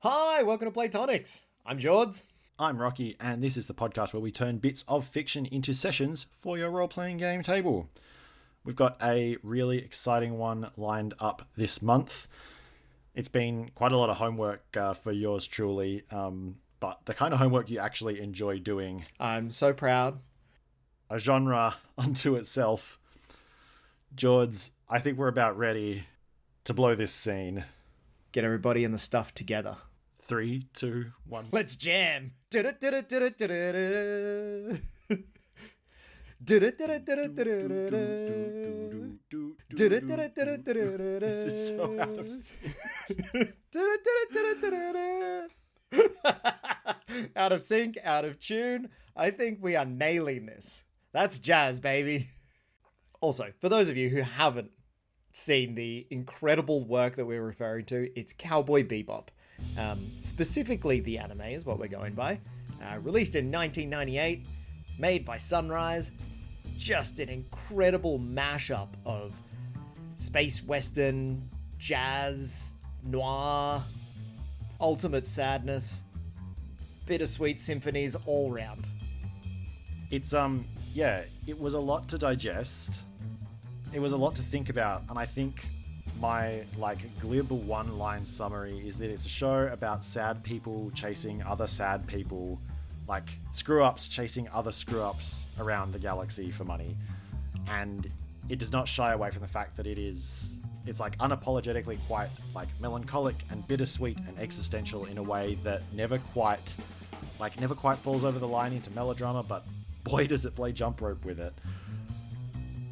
Hi, welcome to Platonics. I'm Jords. I'm Rocky, and this is the podcast where we turn bits of fiction into sessions for your role-playing game table. We've got a really exciting one lined up this month. It's been quite a lot of homework for yours truly, but the kind of homework you actually enjoy doing. I'm so proud. A genre unto itself. Jords, I think we're about ready to blow this scene. Get everybody and the stuff together. 3, 2, 1. Let's jam. This is so out of sync. Out of sync, out of tune. I think we are nailing this. That's jazz, baby. Also, for those of you who haven't seen the incredible work that we're referring to, it's Cowboy Bebop. Specifically the anime is what we're going by. Released in 1998, made by Sunrise. Just an incredible mashup of space western, jazz, noir, ultimate sadness, bittersweet symphonies all round. It's it was a lot to digest. It was a lot to think about, and I think my glib one-line summary is that it's a show about sad people chasing other sad people, like screw-ups chasing other screw-ups around the galaxy for money. And it does not shy away from the fact that it's unapologetically quite melancholic and bittersweet and existential in a way that never quite falls over the line into melodrama, but boy does it play jump rope with it.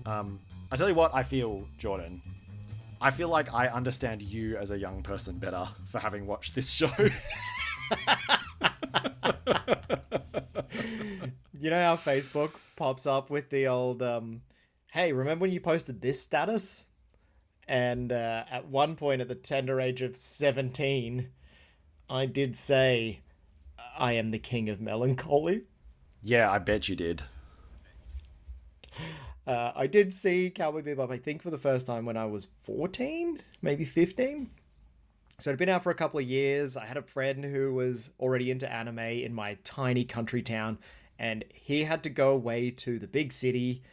I tell you what I feel, Jordan. I feel like I understand you as a young person better for having watched this show. You know how Facebook pops up with the old, hey, remember when you posted this status? And at one point at the tender age of 17, I did say, I am the king of melancholy. Yeah, I bet you did. I did see Cowboy Bebop, I think, for the first time when I was 14, maybe 15. So it'd been out for a couple of years. I had a friend who was already into anime in my tiny country town, and he had to go away to the big city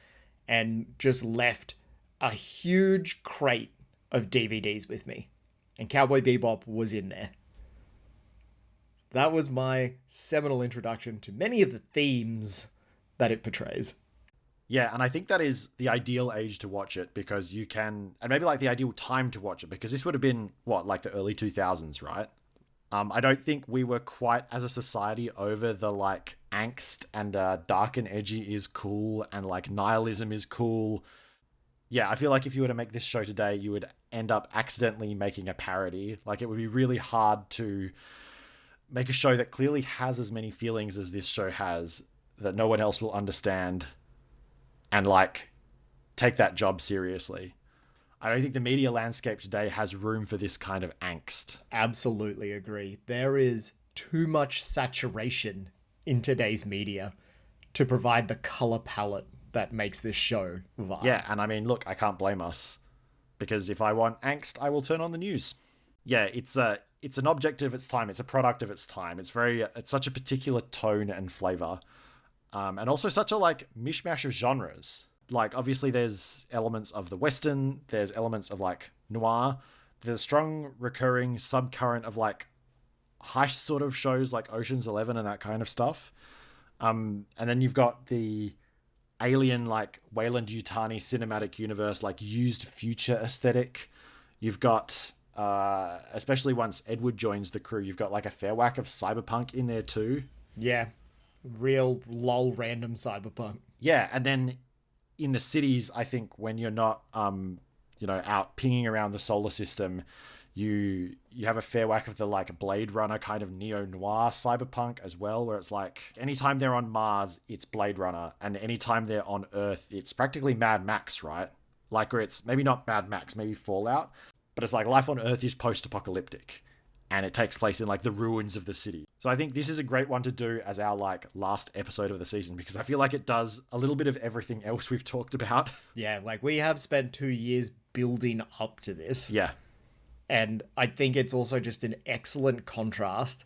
and just left a huge crate of DVDs with me. And Cowboy Bebop was in there. That was my seminal introduction to many of the themes that it portrays. Yeah, and I think that is the ideal age to watch it because you can, and maybe the ideal time to watch it because this would have been, the early 2000s, right? I don't think we were quite, as a society, over the, angst and dark and edgy is cool and, nihilism is cool. Yeah, I feel like if you were to make this show today, you would end up accidentally making a parody. It would be really hard to make a show that clearly has as many feelings as this show has that no one else will understand and take that job seriously. I don't think the media landscape today has room for this kind of angst. Absolutely agree. There is too much saturation in today's media to provide the color palette that makes this show vibe. Yeah, and I mean, look, I can't blame us because if I want angst, I will turn on the news. Yeah, it's an object of its time. It's a product of its time. It's such a particular tone and flavor. And also such a mishmash of genres. Obviously there's elements of the Western, there's elements of noir, there's a strong recurring subcurrent of heist sort of shows like Ocean's 11 and that kind of stuff. And then you've got the alien Wayland Yutani cinematic universe, used future aesthetic. You've got, especially once Edward joins the crew, you've got a fair whack of cyberpunk in there too. Yeah. Real lol random cyberpunk. Yeah, and then in the cities, I think when you're not out pinging around the solar system, you have a fair whack of the Blade Runner kind of neo-noir cyberpunk as well, where it's anytime they're on Mars, it's Blade Runner, and anytime they're on Earth, it's practically Mad Max, right? Where it's maybe not Mad Max, maybe Fallout, but it's life on Earth is post-apocalyptic. And it takes place in the ruins of the city. So I think this is a great one to do as our last episode of the season because I feel like it does a little bit of everything else we've talked about. Yeah, we have spent 2 years building up to this. Yeah. And I think it's also just an excellent contrast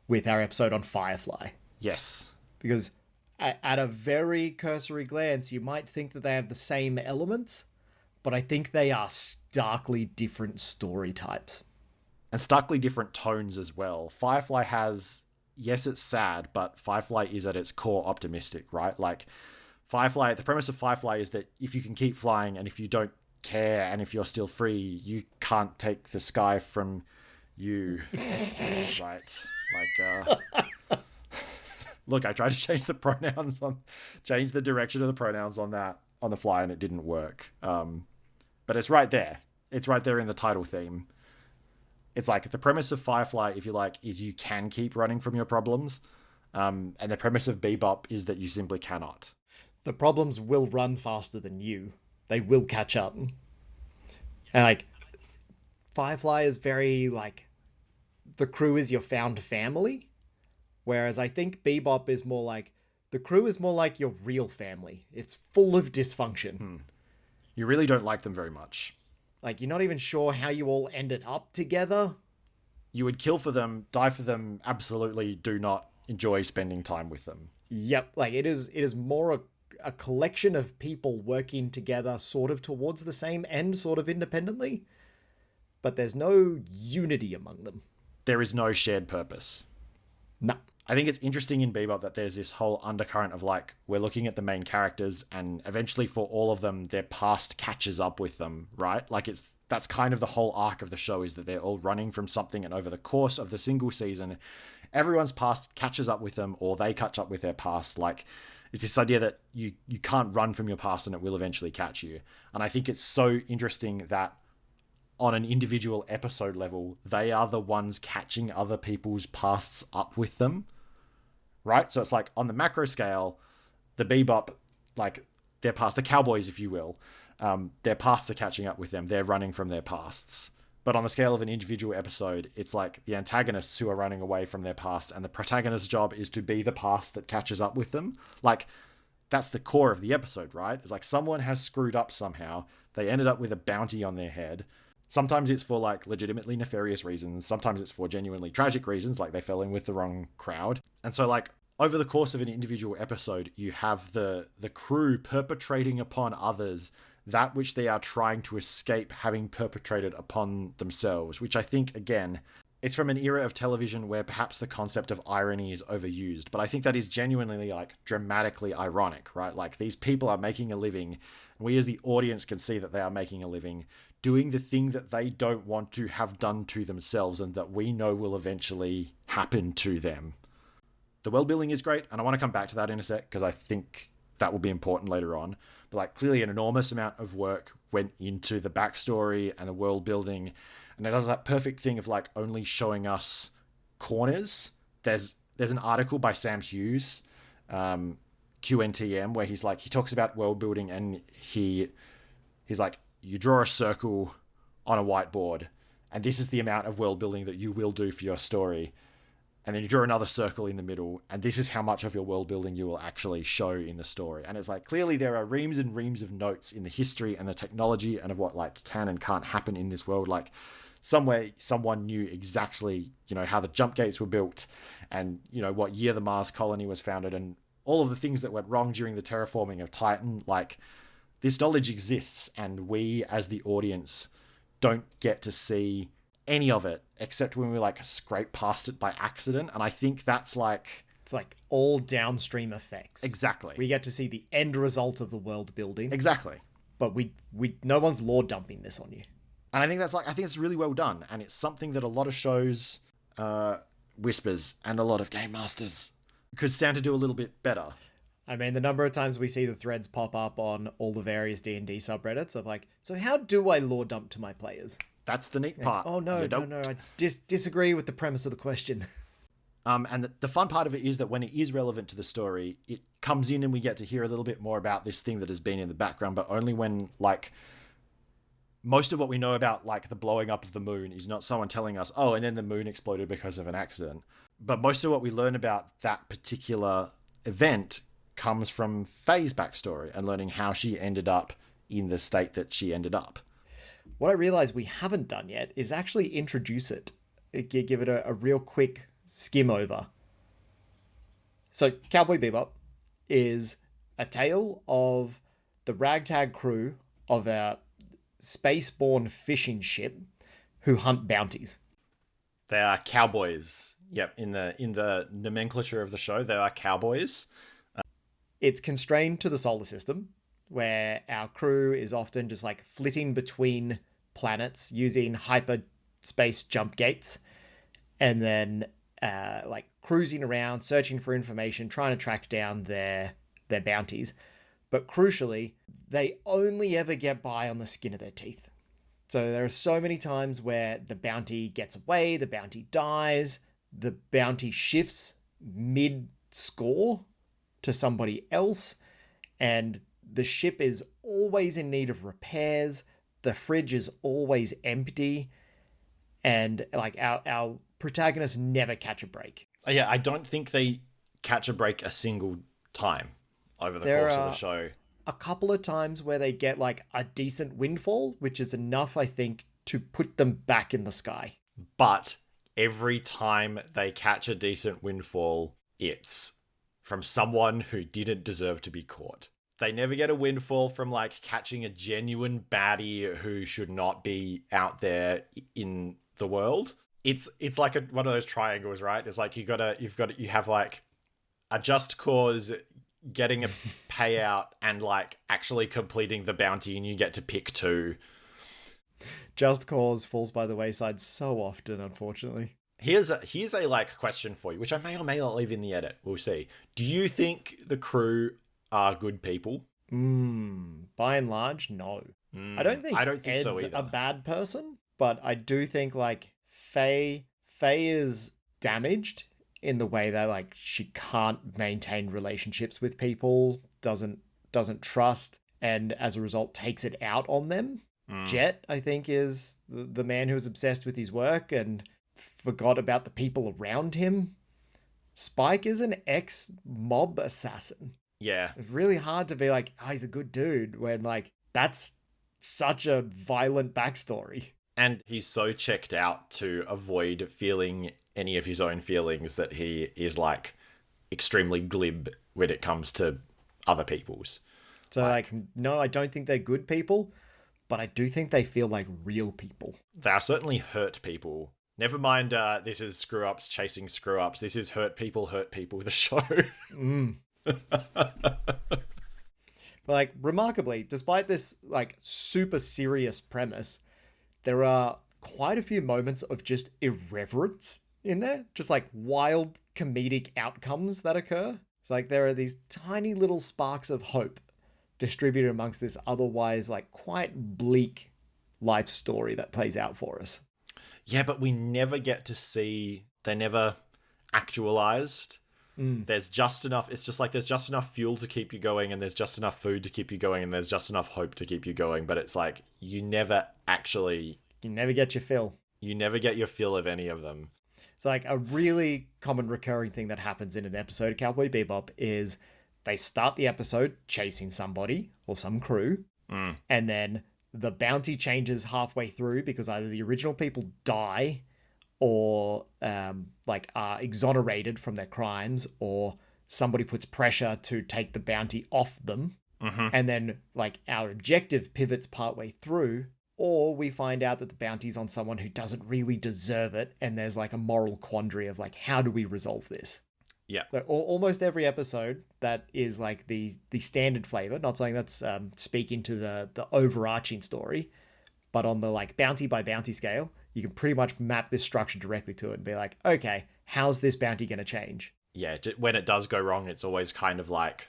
with our episode on Firefly. Yes. Because at a very cursory glance, you might think that they have the same elements, but I think they are starkly different story types. And starkly different tones as well. Firefly has, yes, it's sad, but Firefly is at its core optimistic, right? Like, Firefly, the premise of Firefly is that if you can keep flying and if you don't care and if you're still free, you can't take the sky from you. Right. Like, look, I tried to change the direction of the pronouns on that on the fly, and it didn't work. But it's right there. It's right there in the title theme. It's like the premise of Firefly, if you like, is you can keep running from your problems. And the premise of Bebop is that you simply cannot. The problems will run faster than you. They will catch up. And like, Firefly is very like, the crew is your found family. Whereas I think Bebop is more like, the crew is more like your real family. It's full of dysfunction. You really don't like them very much. Like, you're not even sure how you all ended up together. You would kill for them, die for them, absolutely do not enjoy spending time with them. Yep, like it is more a collection of people working together sort of towards the same end, sort of independently. But there's no unity among them. There is no shared purpose. No. I think it's interesting in Bebop that there's this whole undercurrent of like, we're looking at the main characters and eventually for all of them, their past catches up with them, right? Like that's kind of the whole arc of the show, is that they're all running from something, and over the course of the single season, everyone's past catches up with them, or they catch up with their past. Like, it's this idea that you can't run from your past and it will eventually catch you. And I think it's so interesting that on an individual episode level, they are the ones catching other people's pasts up with them. Right? So it's like on the macro scale, the Bebop, like their past, the Cowboys, if you will, their pasts are catching up with them. They're running from their pasts. But on the scale of an individual episode, it's like the antagonists who are running away from their past, and the protagonist's job is to be the past that catches up with them. Like, that's the core of the episode, right? It's like someone has screwed up somehow. They ended up with a bounty on their head. Sometimes it's for like legitimately nefarious reasons. Sometimes it's for genuinely tragic reasons, like they fell in with the wrong crowd. And so like over the course of an individual episode, you have the crew perpetrating upon others that which they are trying to escape having perpetrated upon themselves, which I think, again, it's from an era of television where perhaps the concept of irony is overused, but I think that is genuinely like dramatically ironic, right? Like these people are making a living, and we as the audience can see that they are making a living doing the thing that they don't want to have done to themselves and that we know will eventually happen to them. The world building is great, and I want to come back to that in a sec because I think that will be important later on. But like clearly an enormous amount of work went into the backstory and the world building, and it does that perfect thing of like only showing us corners. There's an article by Sam Hughes, QNTM, where he's like, he talks about world building, and he's like, you draw a circle on a whiteboard, and this is the amount of world building that you will do for your story. And then you draw another circle in the middle, and this is how much of your world building you will actually show in the story. And it's like, clearly there are reams and reams of notes in the history and the technology and of what like can and can't happen in this world. Like somewhere someone knew exactly, how the jump gates were built and, what year the Mars colony was founded and all of the things that went wrong during the terraforming of Titan. Like, this knowledge exists, and we as the audience don't get to see any of it except when we like scrape past it by accident. And I think that's like, it's like all downstream effects. Exactly. We get to see the end result of the world building. Exactly. But we no one's lore dumping this on you. And I think it's really well done, and it's something that a lot of shows, Whispers and a lot of game masters could stand to do a little bit better. I mean, the number of times we see the threads pop up on all the various D&D subreddits of like, so how do I lore dump to my players? That's the neat part. Oh, no, I disagree with the premise of the question. And the fun part of it is that when it is relevant to the story, it comes in and we get to hear a little bit more about this thing that has been in the background, but only when, like, most of what we know about, like, the blowing up of the moon is not someone telling us, oh, and then the moon exploded because of an accident. But most of what we learn about that particular event comes from Faye's backstory and learning how she ended up in the state that she ended up. what I realized we haven't done yet is actually introduce it. Give it a real quick skim over. So, Cowboy Bebop is a tale of the ragtag crew of a spaceborne fishing ship who hunt bounties. They are cowboys. Yep, in the nomenclature of the show, they are cowboys. It's constrained to the solar system, where our crew is often just like flitting between planets using hyperspace jump gates, and then like cruising around, searching for information, trying to track down their bounties. But crucially, they only ever get by on the skin of their teeth. So there are so many times where the bounty gets away, the bounty dies, the bounty shifts mid-score to somebody else, and the ship is always in need of repairs, the fridge is always empty, and like our protagonists never catch a break. Yeah, I don't think they catch a break a single time over the course of the show. A couple of times where they get like a decent windfall, which is enough, I think, to put them back in the sky. But every time they catch a decent windfall, it's from someone who didn't deserve to be caught. They never get a windfall from like catching a genuine baddie who should not be out there in the world. It's like one of those triangles, right? It's like you have like a just cause, getting a payout, and like actually completing the bounty, and you get to pick two. Just cause falls by the wayside so often, unfortunately. Here's a like question for you, which I may or may not leave in the edit. We'll see. Do you think the crew are good people? By and large, no. I don't think Ed's so either. A bad person, but I do think like Faye is damaged in the way that like she can't maintain relationships with people, doesn't trust, and as a result takes it out on them. Jet, I think, is the man who's obsessed with his work and forgot about the people around him. Spike is an ex-mob assassin. Yeah. It's really hard to be like, oh, he's a good dude, when like that's such a violent backstory. And he's so checked out to avoid feeling any of his own feelings that he is like extremely glib when it comes to other people's. So like, no, I don't think they're good people, but I do think they feel like real people. They are certainly hurt people. Never mind, this is screw-ups chasing screw-ups. This is hurt people, the show. But like, remarkably, despite this like super serious premise, there are quite a few moments of just irreverence in there. Just like wild comedic outcomes that occur. It's like there are these tiny little sparks of hope distributed amongst this otherwise like quite bleak life story that plays out for us. Yeah, but we never get to see, they're never actualized. There's just enough, it's just like there's just enough fuel to keep you going, and there's just enough food to keep you going, and there's just enough hope to keep you going, but it's like you never get your fill. You never get your fill of any of them. It's like a really common recurring thing that happens in an episode of Cowboy Bebop is they start the episode chasing somebody or some crew, and then the bounty changes halfway through because either the original people die or like are exonerated from their crimes, or somebody puts pressure to take the bounty off them. And then like our objective pivots partway through, or we find out that the bounty's on someone who doesn't really deserve it, and there's like a moral quandary of like, how do we resolve this? Yeah. So almost every episode that is like the standard flavor, not saying that's speaking to the overarching story, but on the like bounty by bounty scale, you can pretty much map this structure directly to it and be like, okay, how's this bounty going to change? Yeah, when it does go wrong, it's always kind of like,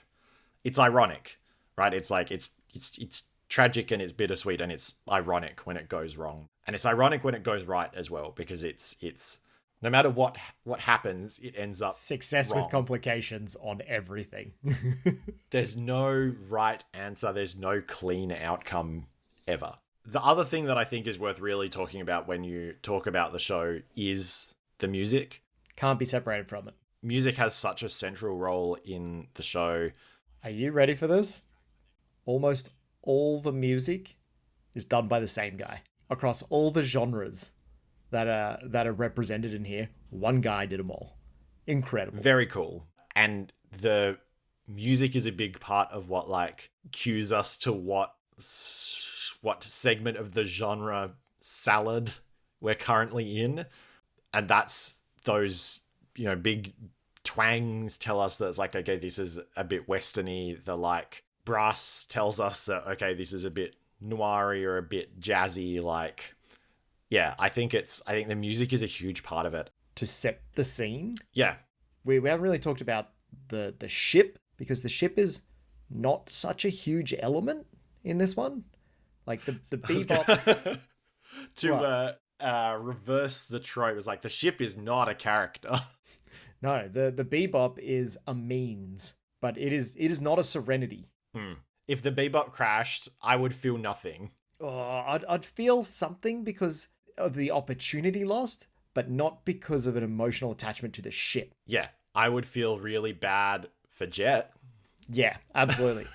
it's ironic, right? It's like, it's tragic and it's bittersweet, and it's ironic when it goes wrong. And it's ironic when it goes right as well, because it's no matter what happens, it ends up success wrong. With complications on everything. There's no right answer. There's no clean outcome ever. The other thing that I think is worth really talking about when you talk about the show is the music. Can't be separated from it. Music has such a central role in the show. Are you ready for this? Almost all the music is done by the same guy. across all the genres that are represented in here. One guy did them all. Incredible. Very cool. And the music is a big part of what like cues us to what segment of the genre salad we're currently in. And that's those, big twangs tell us that it's like, okay, this is a bit westerny. The like brass tells us that, okay, this is a bit noiry or a bit jazzy. Like, yeah, I think the music is a huge part of it. To set the scene. Yeah. We haven't really talked about the ship, because the ship is not such a huge element in this one. Like the Bebop. To reverse the trope, is like the ship is not a character. No, the Bebop is a means, but it is not a serenity. If the Bebop crashed, I would feel nothing. Oh, I'd feel something because of the opportunity lost, but not because of an emotional attachment to the ship. Yeah, I would feel really bad for Jet. Yeah, absolutely.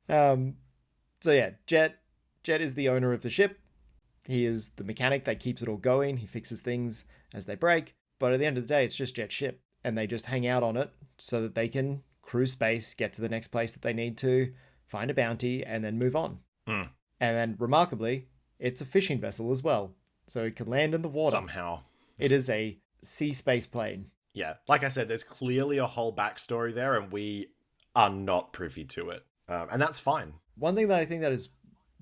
So yeah, Jet is the owner of the ship. He is the mechanic that keeps it all going. He fixes things as they break. But at the end of the day, it's just Jet's ship. And they just hang out on it so that they can cruise space, get to the next place that they need to, find a bounty, and then move on. And then, remarkably, it's a fishing vessel as well. So it can land in the water. Somehow. It is a sea space plane. Yeah, like I said, there's clearly a whole backstory there, and we are not privy to it. And that's fine. One thing that I think that is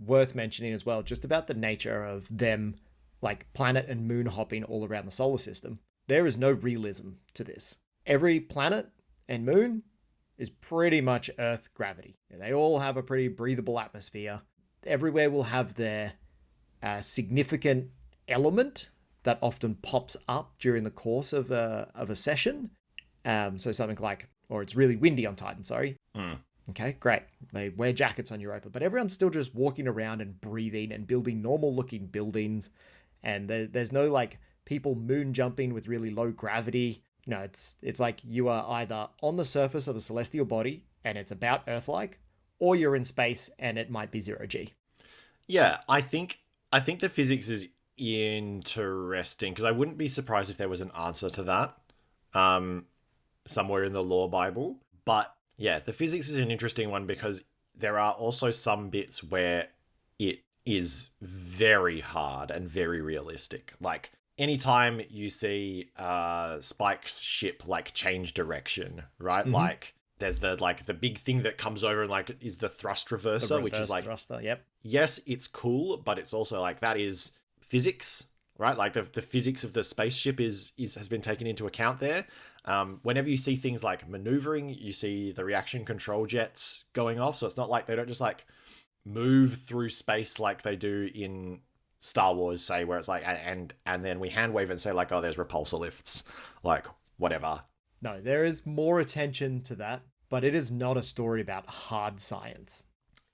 worth mentioning as well, just about the nature of them, like planet and moon hopping all around the solar system. There is no realism to this. Every planet and moon is pretty much Earth gravity. And they all have a pretty breathable atmosphere. Everywhere will have their significant element that often pops up during the course of a session. So something like, or it's really windy on Titan, sorry. Okay, great. They wear jackets on Europa, but everyone's still just walking around and breathing and building normal looking buildings. And there's no like people moon jumping with really low gravity. No, it's like you are either on the surface of a celestial body and it's about Earth-like, or you're in space and it might be 0G. Yeah, I think the physics is interesting, because I wouldn't be surprised if there was an answer to that somewhere in the lore Bible. But yeah, the physics is an interesting one, because there are also some bits where it is very hard and very realistic. Like anytime you see Spike's ship like change direction, right? Like there's the big thing that comes over and like is the thrust reverser, which is like thruster, yep. Yes, it's cool, but it's also like that is physics, right? Like the physics of the spaceship has been taken into account there. Whenever you see things like maneuvering, you see the reaction control jets going off. So it's not like they don't just like move through space like they do in Star Wars, say, where it's like, and then we hand wave and say like, oh, there's repulsor lifts, like whatever. No, there is more attention to that, but it is not a story about hard science.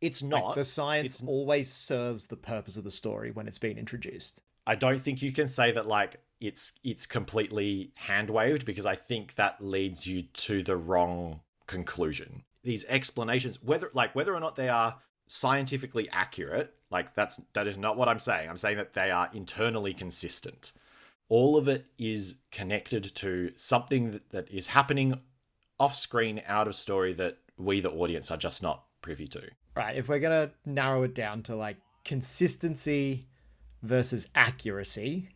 It's not. Like, the science always serves the purpose of the story when it's being introduced. I don't think you can say that like it's completely hand waved, because I think that leads you to the wrong conclusion. These explanations, whether or not they are scientifically accurate, like that is not what I'm saying. I'm saying that they are internally consistent. All of it is connected to something that is happening off screen, out of story, that we, the audience, are just not privy to. Right. If we're going to narrow it down to like consistency versus accuracy,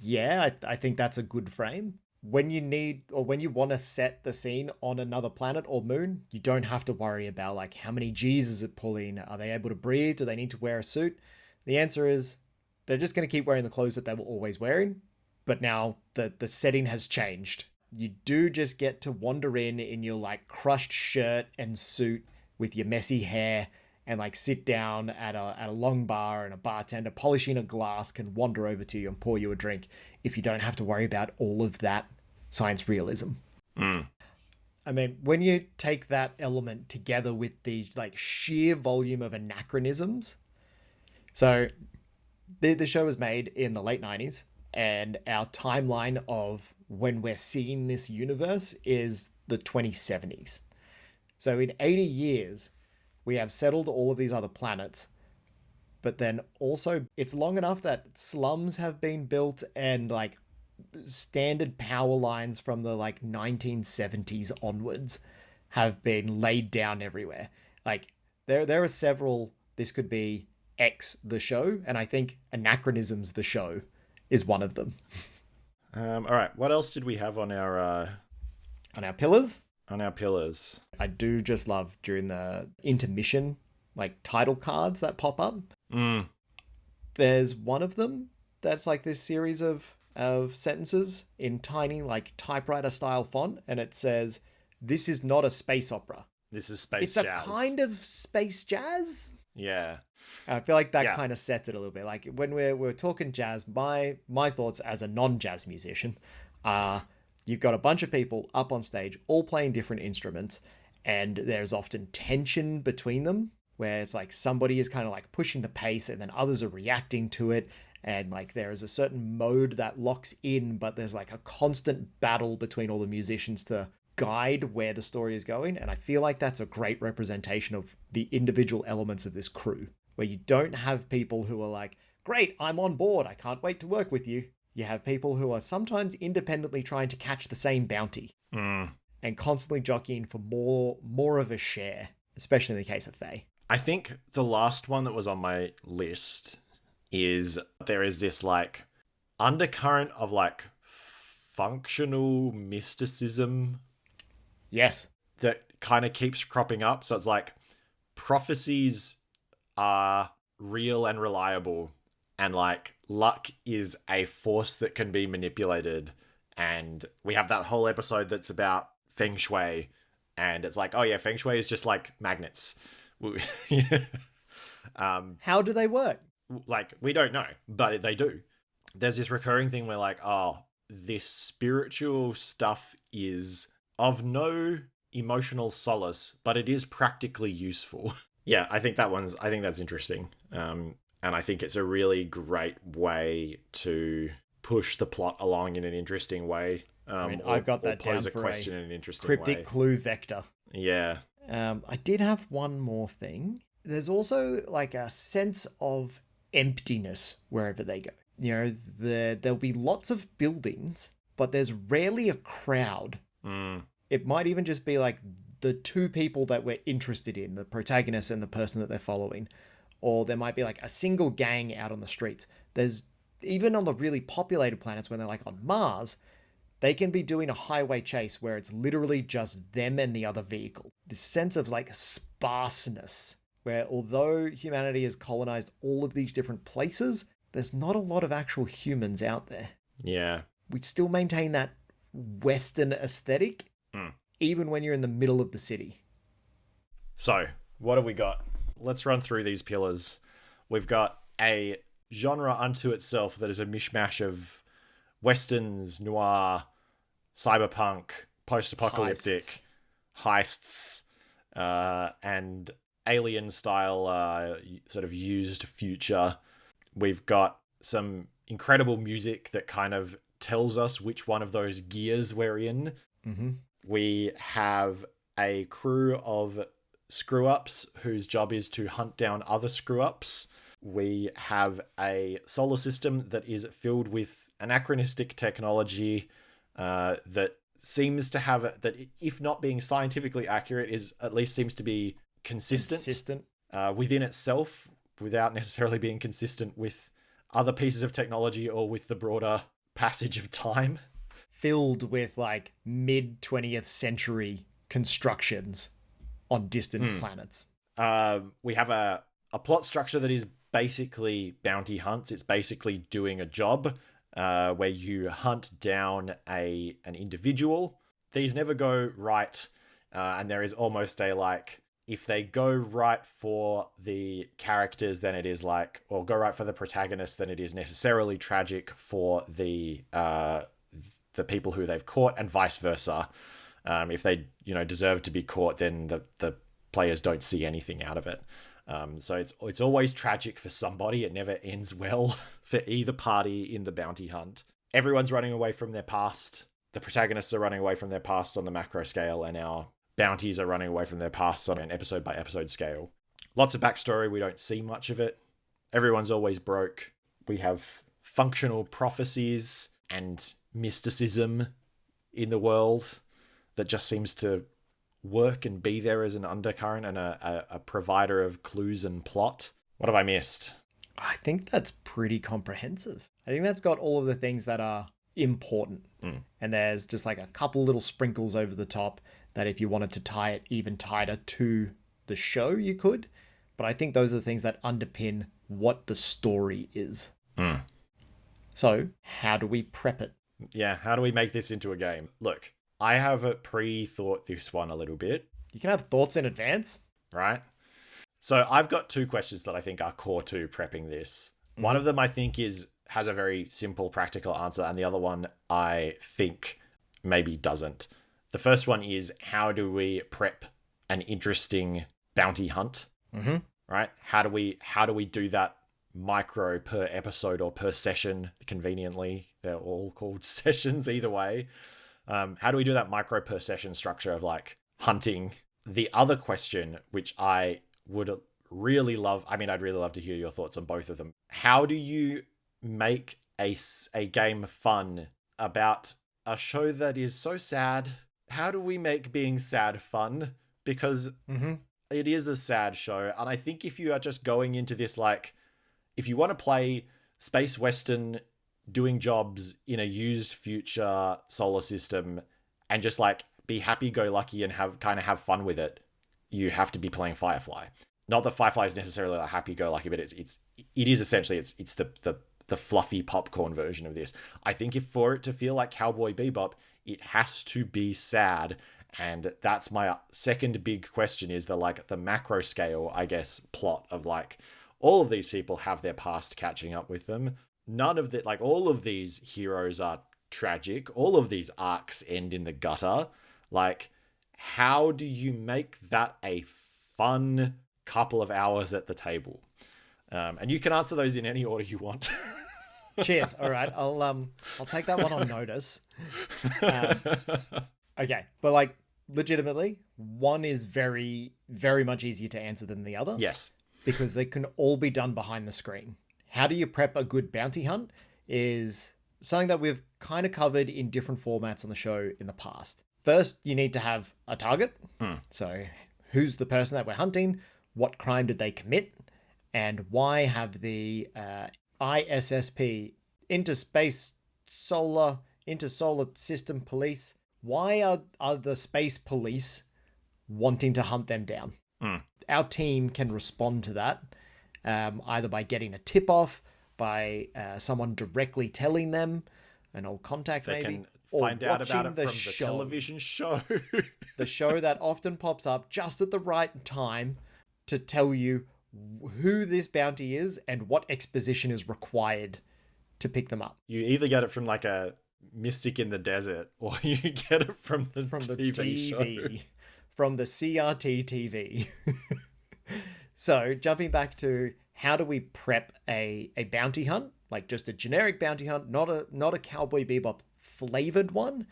yeah, I think that's a good frame. When you need, or when you want to set the scene on another planet or moon, you don't have to worry about like how many G's is it pulling? Are they able to breathe? Do they need to wear a suit? The answer is they're just going to keep wearing the clothes that they were always wearing. But now the setting has changed. You do just get to wander in your like crushed shirt and suit with your messy hair, and like sit down at a long bar, and a bartender polishing a glass can wander over to you and pour you a drink, if you don't have to worry about all of that science realism. I mean, when you take that element together with the like sheer volume of anachronisms. So the show was made in the late 90s, and our timeline of when we're seeing this universe is the 2070s. So in 80 years, we have settled all of these other planets, but then also it's long enough that slums have been built and like standard power lines from the like 1970s onwards have been laid down everywhere. Like there are several. This could be X the show, and I think Anachronisms the show is one of them. All right, what else did we have on our Pillars? On our pillars. I do just love during the intermission, like title cards that pop up. There's one of them that's like this series of sentences in tiny, like typewriter style font, and it says, "This is not a space opera. This is space it's jazz." It's a kind of space jazz. Yeah. And I feel like that kind of sets it a little bit. Like when we're talking jazz, my thoughts as a non-jazz musician are you've got a bunch of people up on stage all playing different instruments, and there's often tension between them where it's like somebody is kind of like pushing the pace and then others are reacting to it, and like there is a certain mode that locks in, but there's like a constant battle between all the musicians to guide where the story is going. And I feel like that's a great representation of the individual elements of this crew, where you don't have people who are like, great, I'm on board, I can't wait to work with you. You have people who are sometimes independently trying to catch the same bounty and constantly jockeying for more of a share, especially in the case of Faye. I think the last one that was on my list is there is this like undercurrent of like functional mysticism. Yes. That kind of keeps cropping up. So it's like prophecies are real and reliable, and like luck is a force that can be manipulated. And we have that whole episode that's about feng shui, and it's like, oh yeah, feng shui is just like magnets. How do they work? Like, we don't know, but they do. There's this recurring thing where like, oh, this spiritual stuff is of no emotional solace, but it is practically useful. Yeah, I think that's interesting. And I think it's a really great way to push the plot along in an interesting way. I've got that down pose a for question in an interesting cryptic way. clue vector. Yeah. I did have one more thing. There's also like a sense of emptiness wherever they go. You know, there'll be lots of buildings, but there's rarely a crowd. It might even just be like the two people that we're interested in, the protagonist and the person that they're following. Or there might be like a single gang out on the streets. There's even on the really populated planets when they're like on Mars, they can be doing a highway chase where it's literally just them and the other vehicle. This sense of like sparseness, where although humanity has colonized all of these different places, there's not a lot of actual humans out there. Yeah. We still maintain that Western aesthetic, even when you're in the middle of the city. So, what have we got? Let's run through these pillars. We've got a genre unto itself that is a mishmash of westerns, noir, cyberpunk, post-apocalyptic, heists, and alien-style sort of used future. We've got some incredible music that kind of tells us which one of those gears we're in. We have a crew of screw-ups whose job is to hunt down other screw-ups. We have a solar system that is filled with anachronistic technology that seems to have that, if not being scientifically accurate, is at least seems to be consistent within itself, without necessarily being consistent with other pieces of technology or with the broader passage of time. Filled with like mid 20th century constructions on distant planets. We have a plot structure that is basically bounty hunts. It's basically doing a job where you hunt down an individual. These never go right, and there is almost a like, if they go right for the characters, then it is like, or go right for the protagonist, then it is necessarily tragic for the people who they've caught, and vice versa. If they, deserve to be caught, then the players don't see anything out of it. So it's always tragic for somebody. It never ends well for either party in the bounty hunt. Everyone's running away from their past. The protagonists are running away from their past on the macro scale, and our bounties are running away from their past on an episode by episode scale. Lots of backstory. We don't see much of it. everyone's always broke. We have functional prophecies and mysticism in the world that just seems to work and be there as an undercurrent and a provider of clues and plot. What have I missed? I think that's pretty comprehensive. I think that's got all of the things that are important. And there's just like a couple little sprinkles over the top that if you wanted to tie it even tighter to the show, you could. But I think those are the things that underpin what the story is. So how do we prep it? Yeah, how do we make this into a game? Look, I have pre-thought this one a little bit. You can have thoughts in advance. Right? So I've got two questions that I think are core to prepping this. One of them I think has a very simple, practical answer, and the other one I think maybe doesn't. The first one is, how do we prep an interesting bounty hunt? Right? How do we do that micro per episode or per session? Conveniently, they're all called sessions either way. How do we do that micro per session structure of like hunting? The other question, which I would really love, I'd really love to hear your thoughts on both of them. How do you make a game fun about a show that is so sad? How do we make being sad fun? Because it is a sad show. And I think if you are just going into this, like, if you want to play space western doing jobs in a used future solar system and just like be happy-go-lucky and have fun with it, you have to be playing Firefly. Not that Firefly is necessarily like happy-go-lucky, but it is essentially it's the fluffy popcorn version of this. I think if for it to feel like Cowboy Bebop, it has to be sad. And that's my second big question, is the macro scale, I guess, plot of like all of these people have their past catching up with them. None of the, like, all of these heroes are tragic. All of these arcs end in the gutter. Like, how do you make that a fun couple of hours at the table? And you can answer those in any order you want. Cheers. All right. I'll take that one on notice. Okay. But like, legitimately, one is very, very much easier to answer than the other. Yes. Because they can all be done behind the screen. How do you prep a good bounty hunt is something that we've kind of covered in different formats on the show in the past. First, you need to have a target. So who's the person that we're hunting? What crime did they commit? And why have the ISSP, Intersolar System Police, why are the space police wanting to hunt them down? Our team can respond to that, either by getting a tip-off, by someone directly telling them, an old contact they maybe, can or find out about it watching from the television show. The show that often pops up just at the right time to tell you who this bounty is and what exposition is required to pick them up. You either get it from like a Mystic in the Desert, or you get it from the TV show. From the CRT TV. So jumping back to, how do we prep a bounty hunt? Like just a generic bounty hunt, not a Cowboy Bebop flavored one.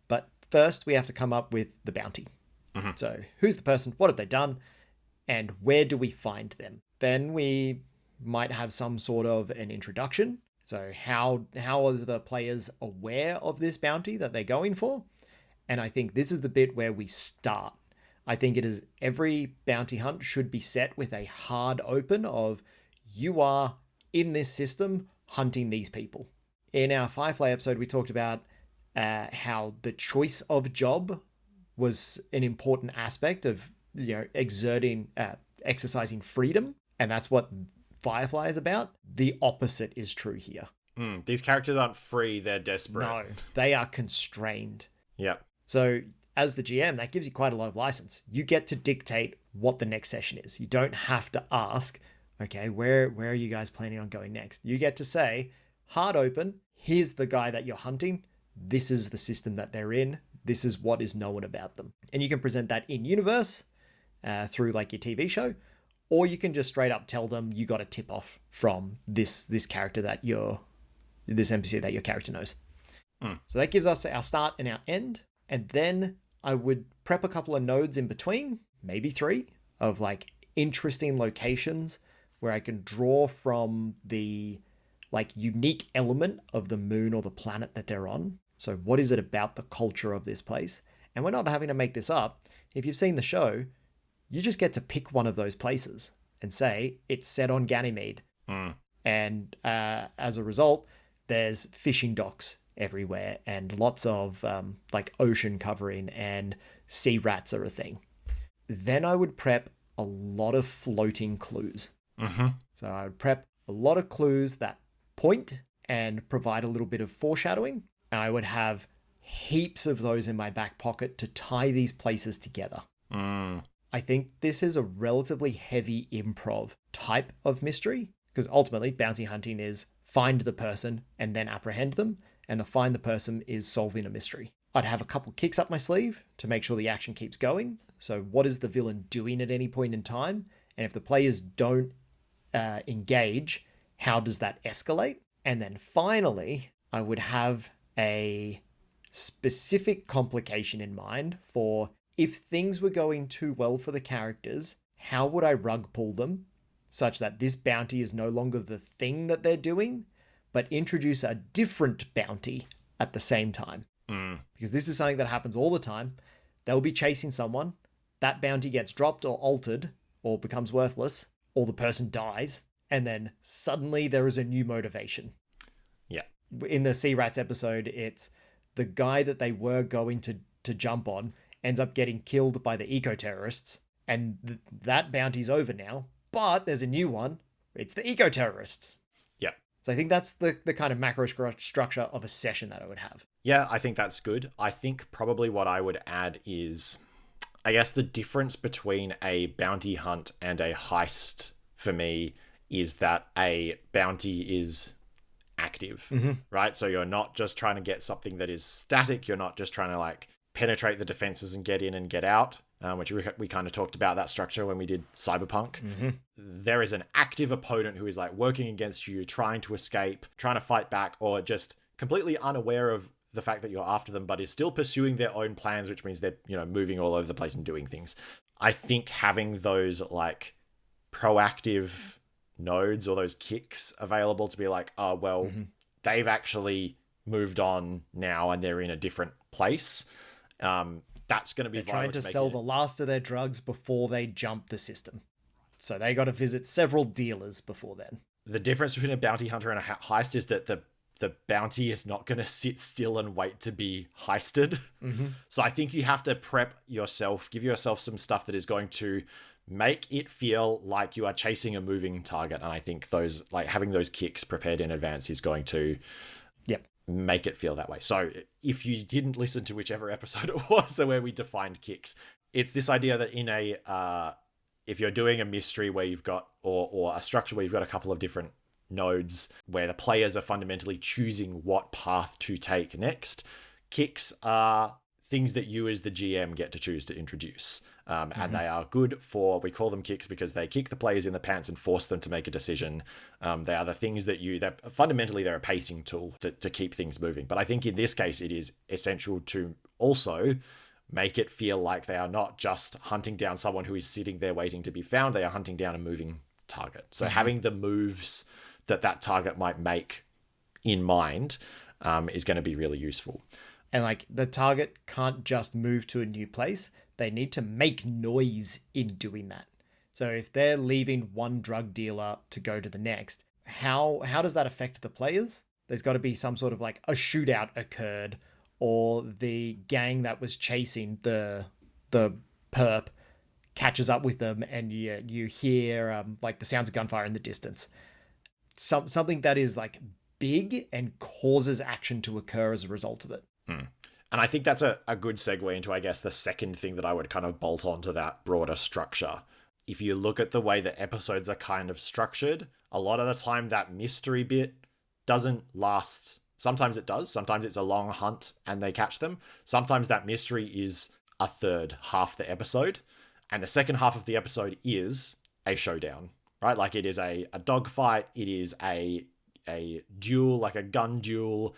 But first we have to come up with the bounty. So who's the person? What have they done? And where do we find them? Then we might have some sort of an introduction. So how are the players aware of this bounty that they're going for? And I think this is the bit where we start. I think it is, every bounty hunt should be set with a hard open of, you are in this system hunting these people. In our Firefly episode, we talked about how the choice of job was an important aspect of, exercising freedom. And that's what Firefly is about. The opposite is true here. These characters aren't free, they're desperate. No, they are constrained. Yep. So as the GM, that gives you quite a lot of license. You get to dictate what the next session is. You don't have to ask, okay, where are you guys planning on going next? You get to say, hard open, here's the guy that you're hunting. This is the system that they're in. This is what is known about them. And you can present that in universe through like your TV show, or you can just straight up tell them you got a tip off from this character this NPC that your character knows. So that gives us our start and our end. And then I would prep a couple of nodes in between, maybe 3, of like interesting locations where I can draw from the like unique element of the moon or the planet that they're on. So what is it about the culture of this place? And we're not having to make this up. If you've seen the show, you just get to pick one of those places and say it's set on Ganymede. And as a result, there's fishing docks everywhere and lots of like ocean covering, and sea rats are a thing. Then I would prep a lot of floating clues. So I would prep a lot of clues that point and provide a little bit of foreshadowing. And I would have heaps of those in my back pocket to tie these places together. I think this is a relatively heavy improv type of mystery, because ultimately bounty hunting is find the person and then apprehend them, and the find the person is solving a mystery. I'd have a couple kicks up my sleeve to make sure the action keeps going. So what is the villain doing at any point in time? And if the players don't engage, how does that escalate? And then finally, I would have a specific complication in mind for if things were going too well for the characters, how would I rug pull them such that this bounty is no longer the thing that they're doing, but introduce a different bounty at the same time? Because this is something that happens all the time. They'll be chasing someone, that bounty gets dropped or altered or becomes worthless, or the person dies, and then suddenly there is a new motivation. Yeah. In the Sea Rats episode, it's the guy that they were going to jump on ends up getting killed by the eco-terrorists, and that bounty's over now, but there's a new one. It's the eco-terrorists. Yeah. So I think that's the kind of macro structure of a session that I would have. Yeah, I think that's good. I think probably what I would add is, I guess the difference between a bounty hunt and a heist for me is that a bounty is active, right? So you're not just trying to get something that is static. You're not just trying to like penetrate the defenses and get in and get out, which we kind of talked about that structure when we did Cyberpunk. There is an active opponent who is like working against you, trying to escape, trying to fight back, or just completely unaware of the fact that you're after them, but is still pursuing their own plans, which means they're, moving all over the place and doing things. I think having those like proactive nodes or those kicks available to be like, oh, well, they've actually moved on now and they're in a different place. That's going to be they're trying to sell the last of their drugs before they jump the system. So they got to visit several dealers before then. The difference between a bounty hunter and a heist is that the bounty is not going to sit still and wait to be heisted. So I think you have to prep yourself, give yourself some stuff that is going to make it feel like you are chasing a moving target. And I think those, like having those kicks prepared in advance is going to make it feel that way. So if you didn't listen to whichever episode it was where we defined kicks, it's this idea that in a, if you're doing a mystery where you've got, or a structure where you've got a couple of different nodes where the players are fundamentally choosing what path to take next, kicks are things that you as the GM get to choose to introduce. And they are good for, we call them kicks because they kick the players in the pants and force them to make a decision. They are the things that fundamentally they're a pacing tool to keep things moving. But I think in this case, it is essential to also make it feel like they are not just hunting down someone who is sitting there waiting to be found. They are hunting down a moving target. So having the moves that target might make in mind is going to be really useful. And like the target can't just move to a new place. They need to make noise in doing that. So if they're leaving one drug dealer to go to the next, how does that affect the players? There's got to be some sort of like a shootout occurred, or the gang that was chasing the perp catches up with them, and you hear like the sounds of gunfire in the distance. Something that is like big and causes action to occur as a result of it. And I think that's a good segue into, I guess, the second thing that I would kind of bolt onto that broader structure. If you look at the way the episodes are kind of structured, a lot of the time that mystery bit doesn't last. Sometimes it does. Sometimes it's a long hunt and they catch them. Sometimes that mystery is a third, half the episode. And the second half of the episode is a showdown, right? Like it is a dogfight. It is a duel, like a gun duel.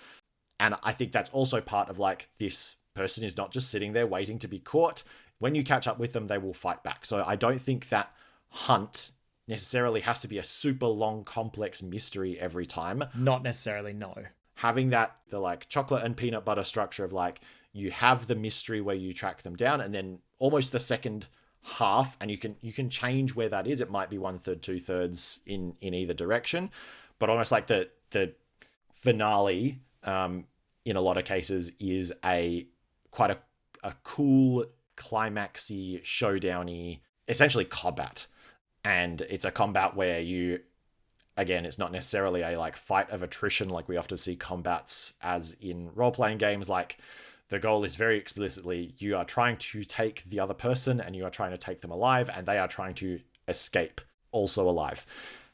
And I think that's also part of like, this person is not just sitting there waiting to be caught. When you catch up with them, they will fight back. So I don't think that hunt necessarily has to be a super long, complex mystery every time. Not necessarily, no. Having that, the like chocolate and peanut butter structure of like, you have the mystery where you track them down, and then almost the second half, and you can change where that is. It might be 1/3, 2/3 in either direction, but almost like the finale, in a lot of cases, is quite a cool, climaxy, showdowny, essentially combat. And it's a combat where again, it's not necessarily a like fight of attrition like we often see combats as in role-playing games. Like, the goal is very explicitly, you are trying to take the other person and you are trying to take them alive, and they are trying to escape also alive.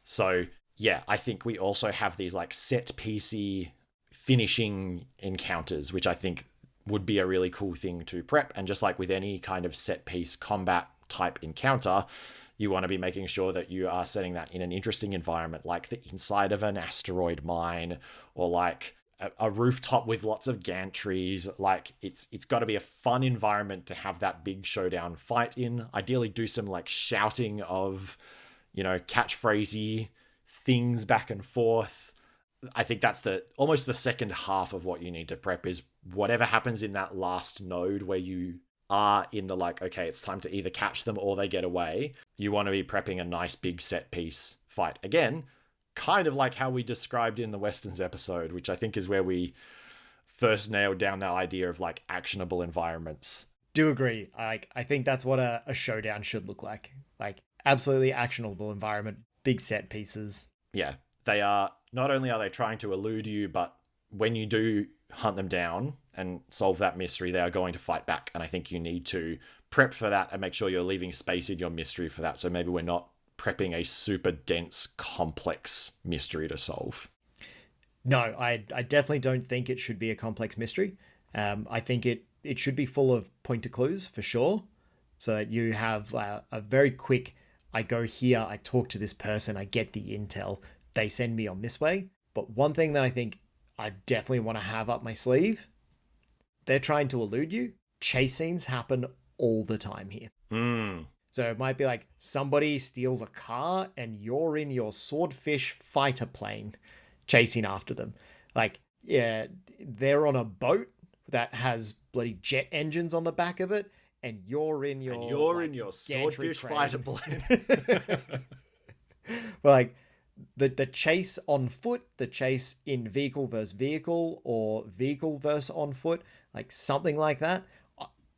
So yeah, I think we also have these like set piecey finishing encounters, which I think would be a really cool thing to prep. And just like with any kind of set piece combat type encounter, you want to be making sure that you are setting that in an interesting environment, like the inside of an asteroid mine, or like a rooftop with lots of gantries. Like, it's got to be a fun environment to have that big showdown fight in. Ideally do some like shouting of, catchphrasey things back and forth. I think that's almost the second half of what you need to prep, is whatever happens in that last node where you are in the like, okay, it's time to either catch them or they get away. You want to be prepping a nice big set piece fight. Again, kind of like how we described in the Westerns episode, which I think is where we first nailed down that idea of like actionable environments. Do agree. I think that's what a showdown should look like. Like, absolutely actionable environment, big set pieces. Yeah, they are. Not only are they trying to elude you, but when you do hunt them down and solve that mystery, they are going to fight back. And I think you need to prep for that and make sure you're leaving space in your mystery for that. So maybe we're not prepping a super dense, complex mystery to solve. No, I definitely don't think it should be a complex mystery. I think it should be full of pointer clues for sure. So that you have a very quick, I go here, I talk to this person, I get the intel, they send me on this way. But one thing that I think I definitely want to have up my sleeve, they're trying to elude you. Chase scenes happen all the time here. So it might be like somebody steals a car and you're in your swordfish fighter plane chasing after them. Like, yeah, they're on a boat that has bloody jet engines on the back of it, and you're in your swordfish fighter plane. But like the chase on foot, the chase in vehicle versus vehicle, or vehicle versus on foot, like something like that.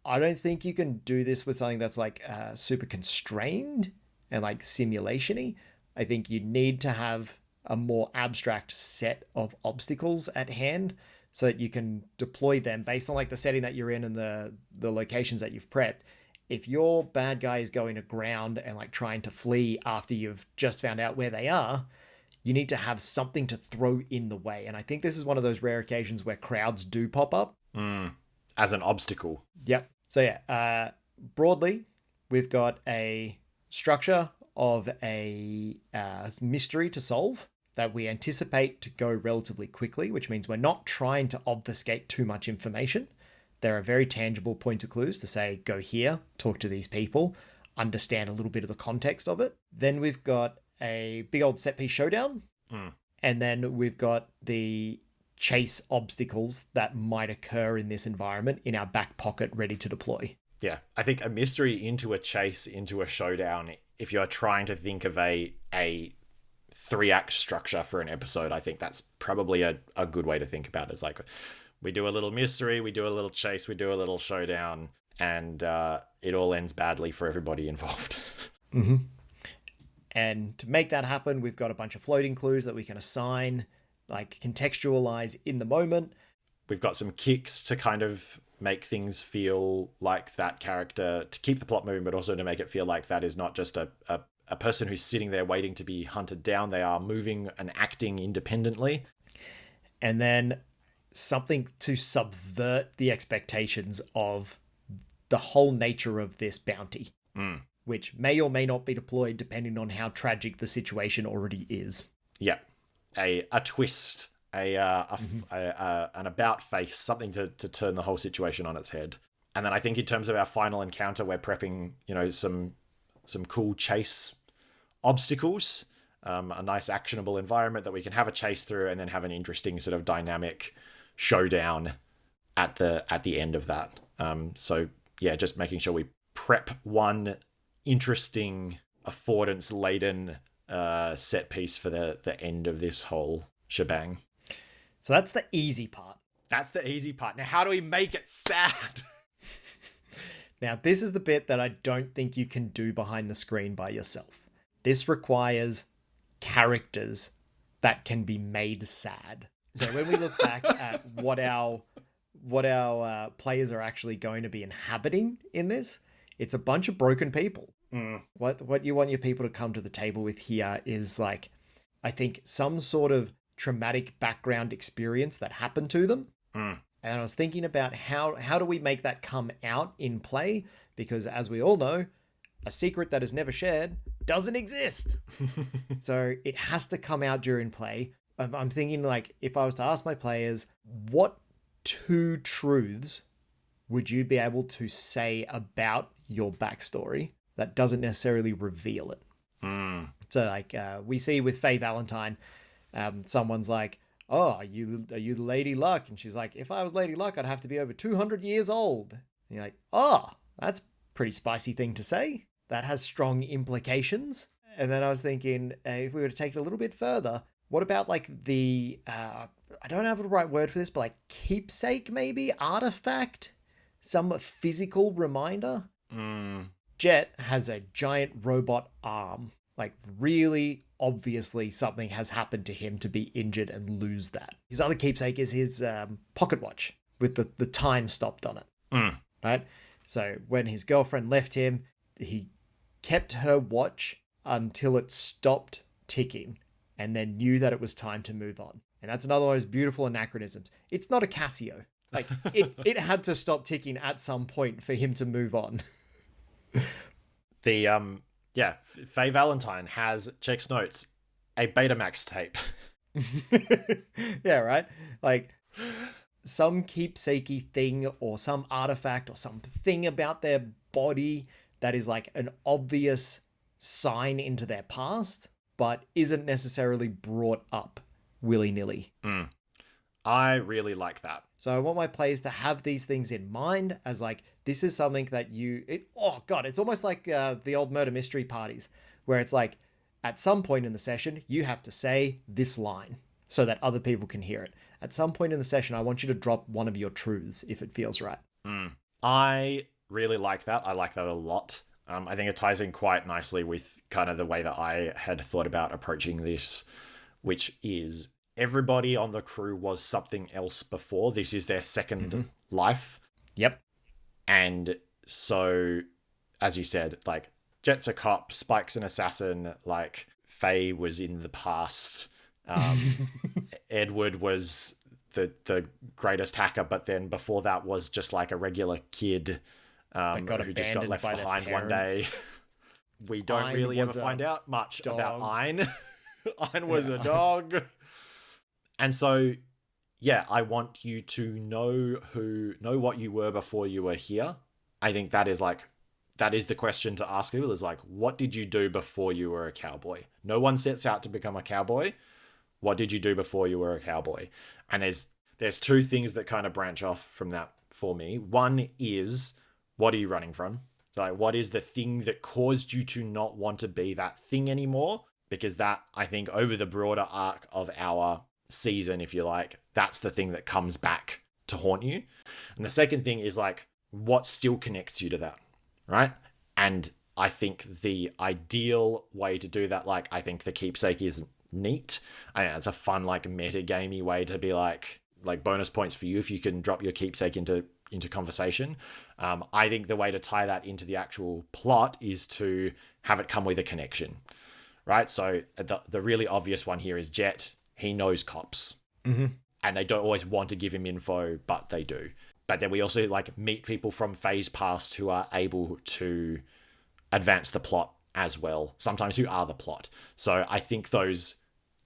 I don't think you can do this with something that's like super constrained and like simulation-y. I think you need to have a more abstract set of obstacles at hand so that you can deploy them based on like the setting that you're in and the locations that you've prepped. If your bad guy is going aground and like trying to flee after you've just found out where they are, you need to have something to throw in the way. And I think this is one of those rare occasions where crowds do pop up. As an obstacle. Yep. So yeah, broadly, we've got a structure of a mystery to solve that we anticipate to go relatively quickly, which means we're not trying to obfuscate too much information. There are very tangible pointer clues to say, go here, talk to these people, understand a little bit of the context of it. Then we've got a big old set piece showdown. And then we've got the chase obstacles that might occur in this environment in our back pocket, ready to deploy. Yeah, I think a mystery into a chase, into a showdown, if you're trying to think of a 3-act structure for an episode, I think that's probably a good way to think about it. It's like, we do a little mystery, we do a little chase, we do a little showdown, and it all ends badly for everybody involved. And to make that happen, we've got a bunch of floating clues that we can assign, like contextualize in the moment. We've got some kicks to kind of make things feel like that character, to keep the plot moving, but also to make it feel like that is not just a person who's sitting there waiting to be hunted down. They are moving and acting independently. And then something to subvert the expectations of the whole nature of this bounty, which may or may not be deployed depending on how tragic the situation already is. Yeah. A twist, an about face, something to turn the whole situation on its head. And then I think in terms of our final encounter, we're prepping, some cool chase obstacles, a nice actionable environment that we can have a chase through, and then have an interesting sort of dynamic showdown at the end of that. So yeah, just making sure we prep one interesting affordance laden set piece for the end of this whole shebang. So that's the easy part. That's the easy part. Now, how do we make it sad? Now, this is the bit that I don't think you can do behind the screen by yourself. This requires characters that can be made sad. So when we look back at what our players are actually going to be inhabiting in this, it's a bunch of broken people. What you want your people to come to the table with here is, like, I think some sort of traumatic background experience that happened to them. And I was thinking about how do we make that come out in play? Because as we all know, a secret that is never shared doesn't exist. So it has to come out during play. I'm thinking, like, if I was to ask my players, what 2 truths would you be able to say about your backstory that doesn't necessarily reveal it? So, like, we see with Faye Valentine, someone's like, oh, are you Lady Luck? And she's like, if I was Lady Luck, I'd have to be over 200 years old. And you're like, oh, that's a pretty spicy thing to say. That has strong implications. And then I was thinking, if we were to take it a little bit further, what about, like, the, I don't have the right word for this, but, like, keepsake maybe? Artifact? Some physical reminder? Jet has a giant robot arm. Like, really obviously something has happened to him to be injured and lose that. His other keepsake is his pocket watch with the time stopped on it. Right? So when his girlfriend left him, he kept her watch until it stopped ticking and then knew that it was time to move on. And that's another one of those beautiful anachronisms. It's not a Casio. Like, it had to stop ticking at some point for him to move on. Yeah, Faye Valentine has, checks notes, a Betamax tape. Yeah, right? Like, some keepsakey thing or some artifact or something about their body that is, like, an obvious sign into their past, but isn't necessarily brought up willy-nilly. I really like that. So I want my players to have these things in mind as, like, this is something that it's almost like the old murder mystery parties where it's like, at some point in the session, you have to say this line so that other people can hear it. At some point in the session, I want you to drop one of your truths if it feels right. I really like that. I like that a lot. I think it ties in quite nicely with kind of the way that I had thought about approaching this, which is everybody on the crew was something else before. This is their second life. Yep. And so, as you said, like, Jet's a cop, Spike's an assassin, like, Faye was in the past. Edward was the greatest hacker, but then before that was just like a regular kid who just got left behind one day. We don't really ever find out much about Ein. Ein was a dog. And so, yeah, I want you to know what you were before you were here. I think that is the question to ask people, is like, what did you do before you were a cowboy? No one sets out to become a cowboy. What did you do before you were a cowboy? And there's 2 things that kind of branch off from that for me. One is, what are you running from? Like, what is the thing that caused you to not want to be that thing anymore? Because that, I think, over the broader arc of our season, if you like, that's the thing that comes back to haunt you. And the second thing is, like, what still connects you to that, right? And I think the ideal way to do that, like, I think the keepsake is neat. I think it's a fun, like, meta-gamey way to be like bonus points for you if you can drop your keepsake into conversation. I think the way to tie that into the actual plot is to have it come with a connection, right? So the really obvious one here is Jet. He knows cops. And they don't always want to give him info, but they do. But then we also, like, meet people from Faye's past who are able to advance the plot as well, sometimes who are the plot. So I think those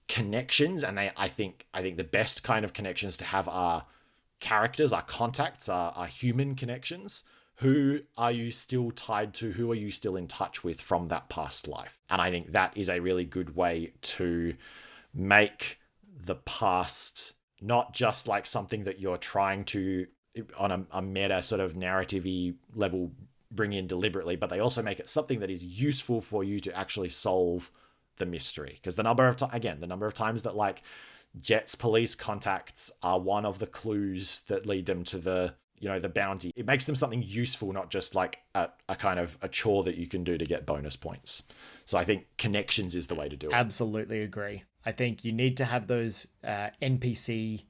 connections, and I think the best kind of connections to have are characters, our contacts, our human connections. Who are you still tied to? Who are you still in touch with from that past life? And I think that is a really good way to make the past not just like something that you're trying to, on a meta sort of narrative-y level, bring in deliberately, but they also make it something that is useful for you to actually solve the mystery. Because the number of times that like Jet's police contacts are one of the clues that lead them to the bounty. It makes them something useful, not just like a kind of a chore that you can do to get bonus points. So I think connections is the way to do it. Absolutely agree. I think you need to have those NPC,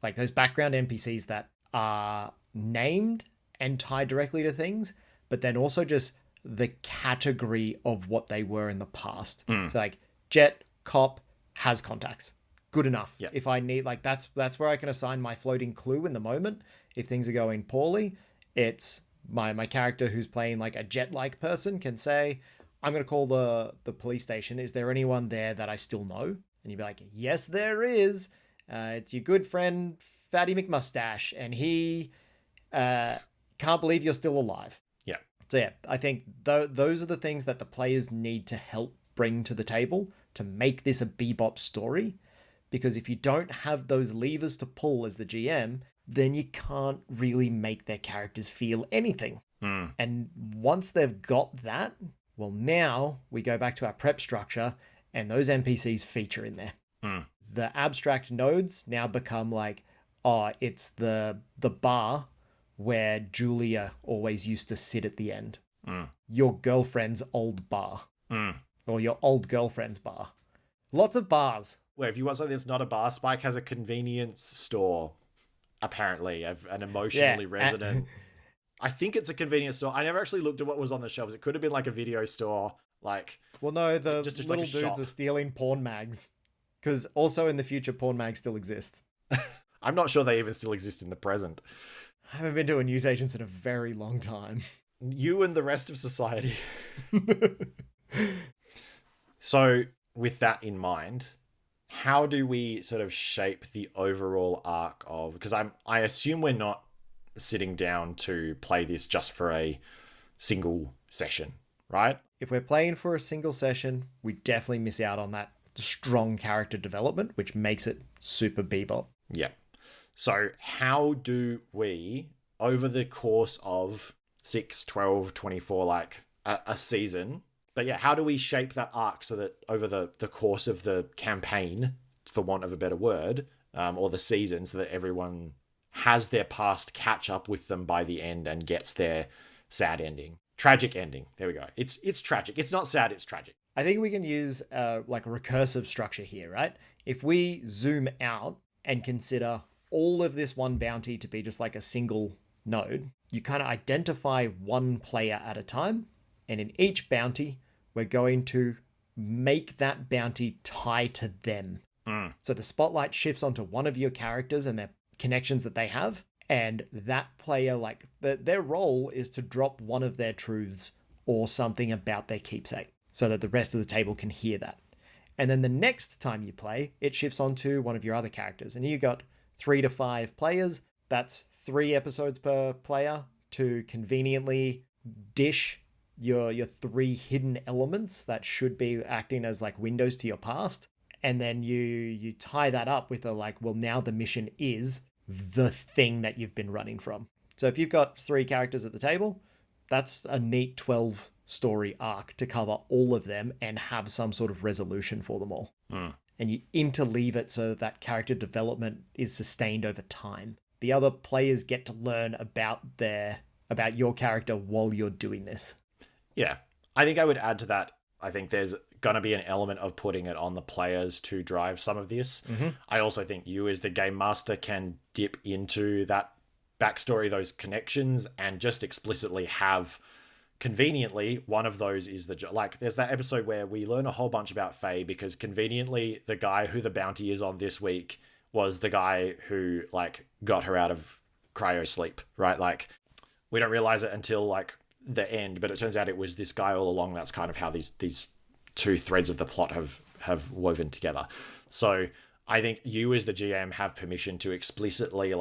like those background NPCs that are named and tied directly to things, but then also just the category of what they were in the past. So like Jet, cop, has contacts. Good enough. Yeah. If I need, like, that's where I can assign my floating clue in the moment. If things are going poorly, it's my character who's playing like a Jet-like person can say, I'm going to call the police station. Is there anyone there that I still know? And you'd be like, yes, there is. It's your good friend, Fatty McMustache, and he can't believe you're still alive. Yeah. So yeah, I think those are the things that the players need to help bring to the table to make this a Bebop story. Because if you don't have those levers to pull as the GM, then you can't really make their characters feel anything. And once they've got that, well, now we go back to our prep structure and those NPCs feature in there. The abstract nodes now become like, it's the bar where Julia always used to sit at the end. Your girlfriend's old bar. Or your old girlfriend's bar. Lots of bars. Well, if you want something that's not a bar, Spike has a convenience store, apparently, an emotionally resonant. I think it's a convenience store. I never actually looked at what was on the shelves. It could have been like a video store. Well, no, the just little like a dudes shop. are stealing porn mags. Because also in the future, porn mags still exist. I'm not sure they even still exist in the present. I haven't been to a newsagents in a very long time. You and the rest of society. So, with that in mind, how do we sort of shape the overall arc of... Because I assume we're not sitting down to play this just for a single session, right? If we're playing for a single session, we definitely miss out on that strong character development, which makes it super Bebop. Yeah. So how do we, over the course of 6, 12, 24, like a season... But yeah, how do we shape that arc so that over the course of the campaign, for want of a better word, or the season, so that everyone has their past catch up with them by the end and gets their sad ending. Tragic ending. There we go. It's tragic. It's not sad, it's tragic. I think we can use like a recursive structure here, right? If we zoom out and consider all of this one bounty to be just like a single node, you kind of identify one player at a time. And in each bounty, we're going to make that bounty tie to them. So the spotlight shifts onto one of your characters and their connections that they have. And that player, like their role is to drop one of their truths or something about their keepsake so that the rest of the table can hear that. And then the next time you play, it shifts onto one of your other characters. And you got 3 to 5 players. That's 3 episodes per player to conveniently dish your 3 hidden elements that should be acting as like windows to your past. And then you tie that up with now the mission is the thing that you've been running from. So if you've got 3 characters at the table, that's a neat 12 story arc to cover all of them and have some sort of resolution for them all. And you interleave it so that character development is sustained over time. The other players get to learn about your character while you're doing this. Yeah, I think I would add to that. I think there's going to be an element of putting it on the players to drive some of this. I also think you as the game master can dip into that backstory, those connections, and just explicitly have, conveniently, one of those is there's that episode where we learn a whole bunch about Faye because conveniently the guy who the bounty is on this week was the guy who got her out of cryo sleep, right? We don't realize it until the end, but it turns out it was this guy all along. That's kind of how these 2 threads of the plot have woven together. So I think you as the GM have permission to explicitly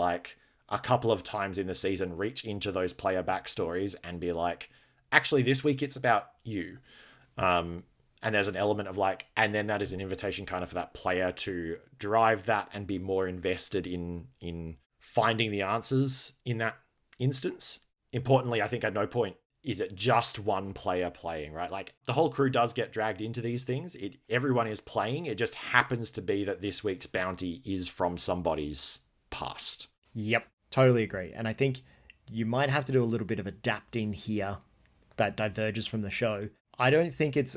a couple of times in the season reach into those player backstories and be like, actually, this week it's about you. And there's an element of like, and then that is an invitation kind of for that player to drive that and be more invested in finding the answers in that instance. Importantly, I think at no point is it just one player playing, right? Like the whole crew does get dragged into these things. Everyone is playing. It just happens to be that this week's bounty is from somebody's past. Yep, totally agree. And I think you might have to do a little bit of adapting here that diverges from the show. I don't think it's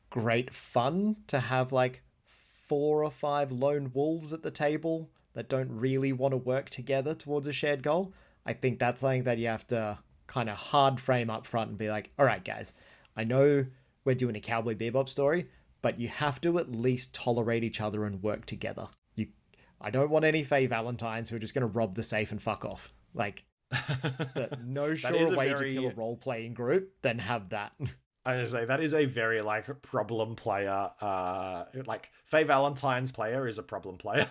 great fun to have like 4 or 5 lone wolves at the table that don't really want to work together towards a shared goal. I think that's something that you have to kind of hard frame up front and be like, all right, guys, I know we're doing a Cowboy Bebop story, but you have to at least tolerate each other and work together. I don't want any Faye Valentines who are just going to rob the safe and fuck off. Like, no surer way to kill a role-playing group than have that. I was gonna say that is a very like problem player. Like Faye Valentine's player is a problem player.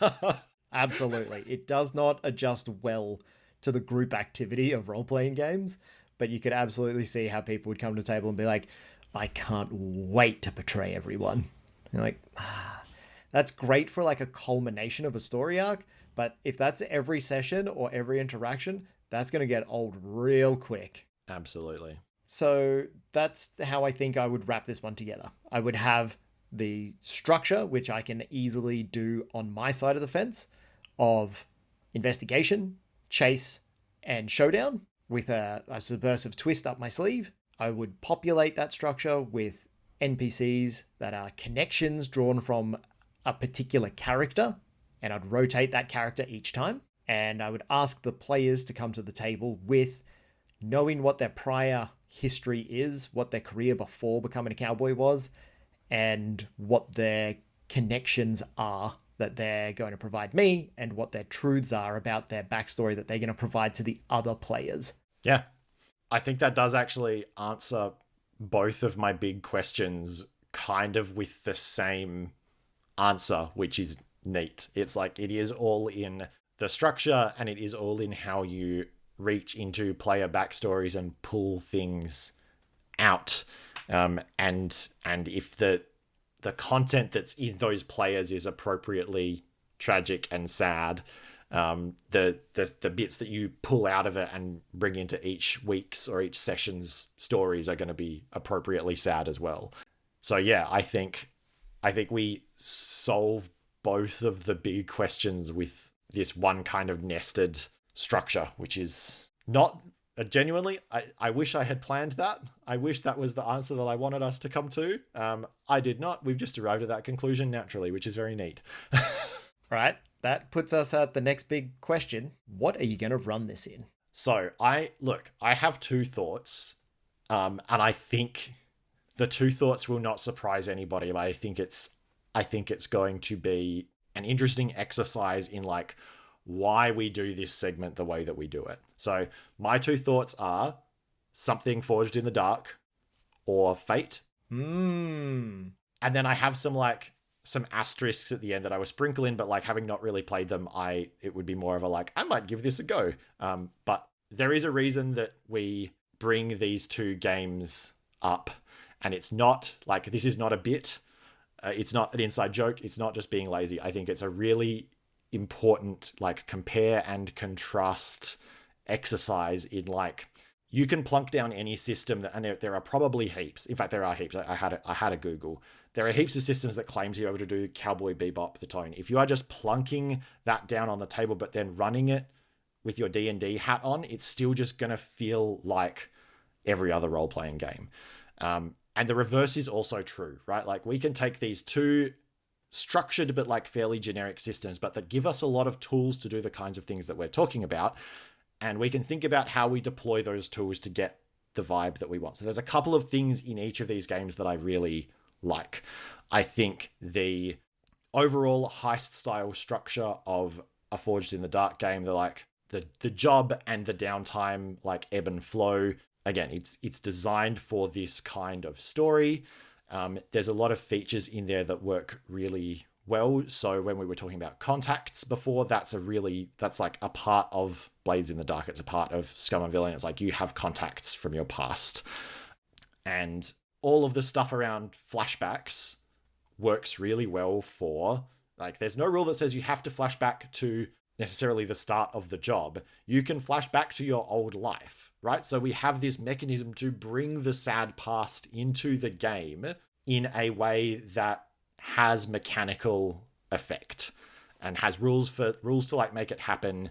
Absolutely, it does not adjust well to the group activity of role-playing games. But you could absolutely see how people would come to the table and be like, "I can't wait to betray everyone." And you're like, that's great for like a culmination of a story arc. But if that's every session or every interaction, that's gonna get old real quick. Absolutely. So that's how I think I would wrap this one together. I would have the structure, which I can easily do on my side of the fence, of investigation, chase, and showdown with a subversive twist up my sleeve. I would populate that structure with NPCs that are connections drawn from a particular character, and I'd rotate that character each time. And I would ask the players to come to the table with knowing what their prior history is, what their career before becoming a cowboy was, and what their connections are that they're going to provide me, and what their truths are about their backstory that they're going to provide to the other players. Yeah. I think that does actually answer both of my big questions kind of with the same answer, which is neat. It's like it is all in the structure and it is all in how you reach into player backstories and pull things out. And if the content that's in those players is appropriately tragic and sad, the bits that you pull out of it and bring into each week's or each session's stories are going to be appropriately sad as well. So yeah, I think we solve both of the big questions with this one kind of nested structure, which is not genuinely, I wish I had planned that. I wish that was the answer that I wanted us to come to. I did not. We've just arrived at that conclusion naturally, which is very neat. Right. That puts us at the next big question. What are you going to run this in? So I have 2 thoughts. And I think the 2 thoughts will not surprise anybody, but I think it's going to be an interesting exercise in like why we do this segment the way that we do it. So my 2 thoughts are something forged in the dark or fate. And then I have some asterisks at the end that I will sprinkle in, but like having not really played them, it would be more of a like, I might give this a go. But there is a reason that we bring these 2 games up, and it's not like, this is not a bit. It's not an inside joke. It's not just being lazy. I think it's a really important like compare and contrast exercise in like, you can plunk down any system that, and there are probably heaps. In fact, there are heaps. I had a Google. There are heaps of systems that claim to be able to do Cowboy Bebop the tone. If you are just plunking that down on the table, but then running it with your D&D hat on, it's still just going to feel like every other role-playing game. And the reverse is also true, right? Like we can take these 2 structured but like fairly generic systems, but that give us a lot of tools to do the kinds of things that we're talking about. And we can think about how we deploy those tools to get the vibe that we want. So there's a couple of things in each of these games that I really like. I think the overall heist style structure of a Forged in the Dark game, the job and the downtime like ebb and flow. Again, it's designed for this kind of story. There's a lot of features in there that work really well. So when we were talking about contacts before, that's like a part of Blades in the Dark. It's a part of Scum and Villainy. It's like you have contacts from your past. And all of the stuff around flashbacks works really well for, like, there's no rule that says you have to flash back to necessarily the start of the job. You can flash back to your old life, right? So we have this mechanism to bring the sad past into the game in a way that has mechanical effect and has rules to like make it happen.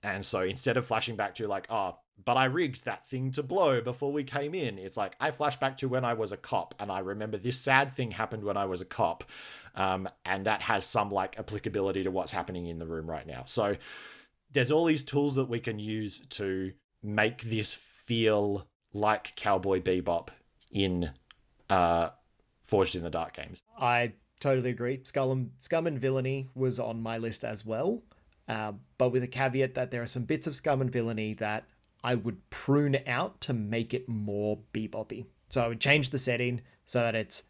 And so instead of flashing back to like, oh, but I rigged that thing to blow before we came in, it's like I flash back to when I was a cop and I remember this sad thing happened when I was a cop. And that has some like applicability to what's happening in the room right now. So there's all these tools that we can use to make this feel like Cowboy Bebop in Forged in the Dark games. I totally agree. Scum and Villainy was on my list as well, but with a caveat that there are some bits of Scum and Villainy that I would prune out to make it more bebop-y. So I would change the setting so that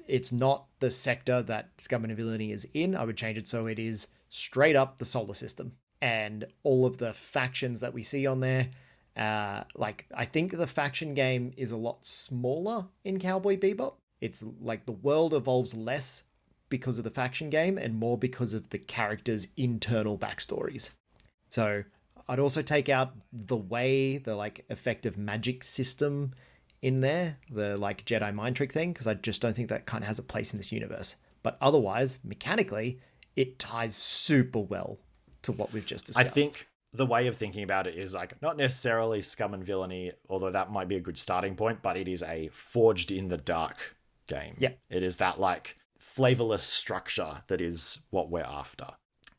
it's not the sector that Scum and Villainy is in. I would change it so it is straight up the solar system. And all of the factions that we see on there, like, I think the faction game is a lot smaller in Cowboy Bebop. It's like the world evolves less because of the faction game and more because of the characters' internal backstories. So I'd also take out the like effective magic system in there, the like Jedi mind trick thing, because I just don't think that kind of has a place in this universe. But otherwise, mechanically, it ties super well to what we've just discussed. I think the way of thinking about it is like not necessarily Scum and Villainy, although that might be a good starting point, but it is a Forged in the Dark game. Yeah. It is that like flavorless structure that is what we're after.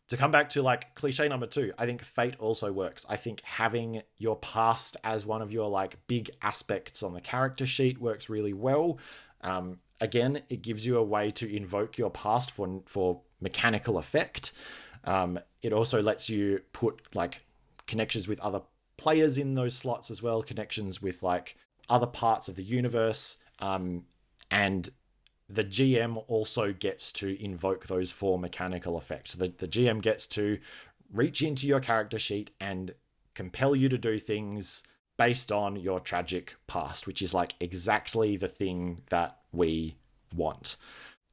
To come back to like cliche number 2, I think Fate also works. I think having your past as one of your like big aspects on the character sheet works really well. Again, it gives you a way to invoke your past for mechanical effect. It also lets you put like connections with other players in those slots as well, connections with like other parts of the universe. And the GM also gets to invoke those 4 mechanical effects. The GM gets to reach into your character sheet and compel you to do things based on your tragic past, which is like exactly the thing that we want.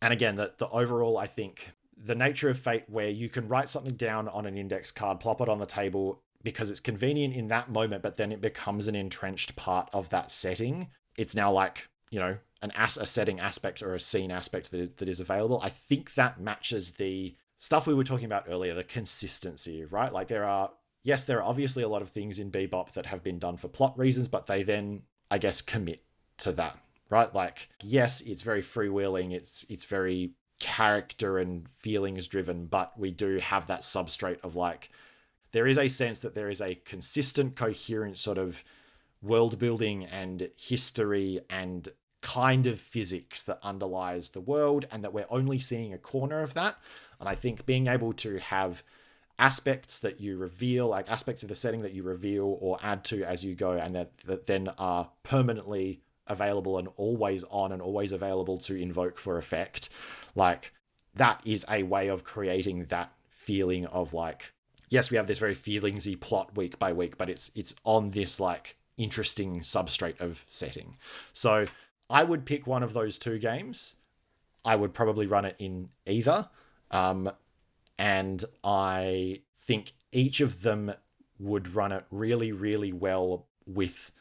And again, the overall, I think, the nature of Fate where you can write something down on an index card, plop it on the table because it's convenient in that moment, but then it becomes an entrenched part of that setting. It's now like, you know, a setting aspect or a scene aspect that is available. I think that matches the stuff we were talking about earlier, the consistency, right? Like there are obviously a lot of things in Bebop that have been done for plot reasons, but they then, I guess, commit to that, right? Like, yes, it's very freewheeling. It's very character and feelings driven, but we do have that substrate of like, there is a sense that there is a consistent, coherent sort of world building and history and kind of physics that underlies the world, and that we're only seeing a corner of that. And I think being able to have aspects that you reveal, like aspects of the setting that you reveal or add to as you go, and that then are permanently available and always on and always available to invoke for effect, like that is a way of creating that feeling of like, yes, we have this very feelingsy plot week by week, but it's on this like interesting substrate of setting. So I would pick one of those 2 games. I would probably run it in either. And I think each of them would run it really, really well with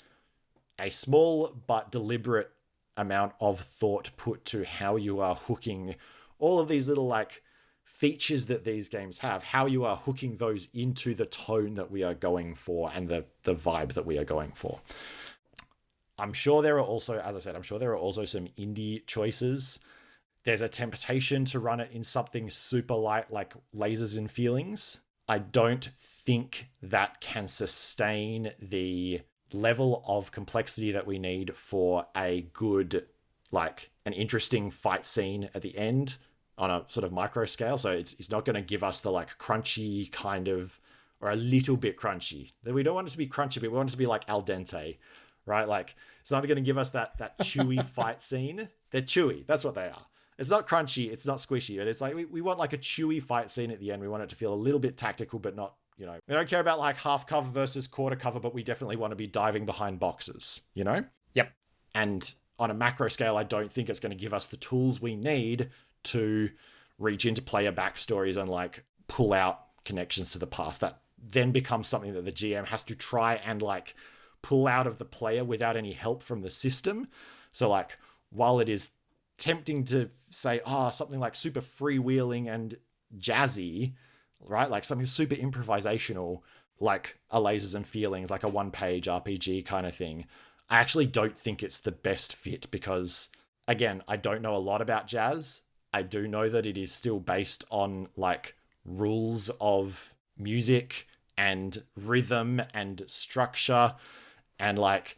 a small but deliberate amount of thought put to how you are hooking all of these little like features that these games have, how you are hooking those into the tone that we are going for and the vibe that we are going for. I'm sure there are also, as I said, I'm sure there are also some indie choices. There's a temptation to run it in something super light like Lasers and Feelings. I don't think that can sustain the level of complexity that we need for a good, like an interesting fight scene at the end on a sort of micro scale. So it's not going to give us the like crunchy kind of, or a little bit crunchy. We don't want it to be crunchy, but we want it to be like al dente, right? Like it's not going to give us that chewy fight scene. They're chewy. That's what they are. It's not crunchy, it's not squishy, but it's like we want like a chewy fight scene at the end. We want it to feel a little bit tactical, but not, we don't care about like half cover versus quarter cover, but we definitely want to be diving behind boxes, Yep. And on a macro scale, I don't think it's going to give us the tools we need to reach into player backstories and like pull out connections to the past. That then becomes something that the GM has to try and like pull out of the player without any help from the system. So like, while it is tempting to say, something like super freewheeling and jazzy, right? Like something super improvisational, like a Lasers and Feelings, like a one-page RPG kind of thing. I actually don't think it's the best fit because, again, I don't know a lot about jazz. I do know that it is still based on like rules of music and rhythm and structure, and like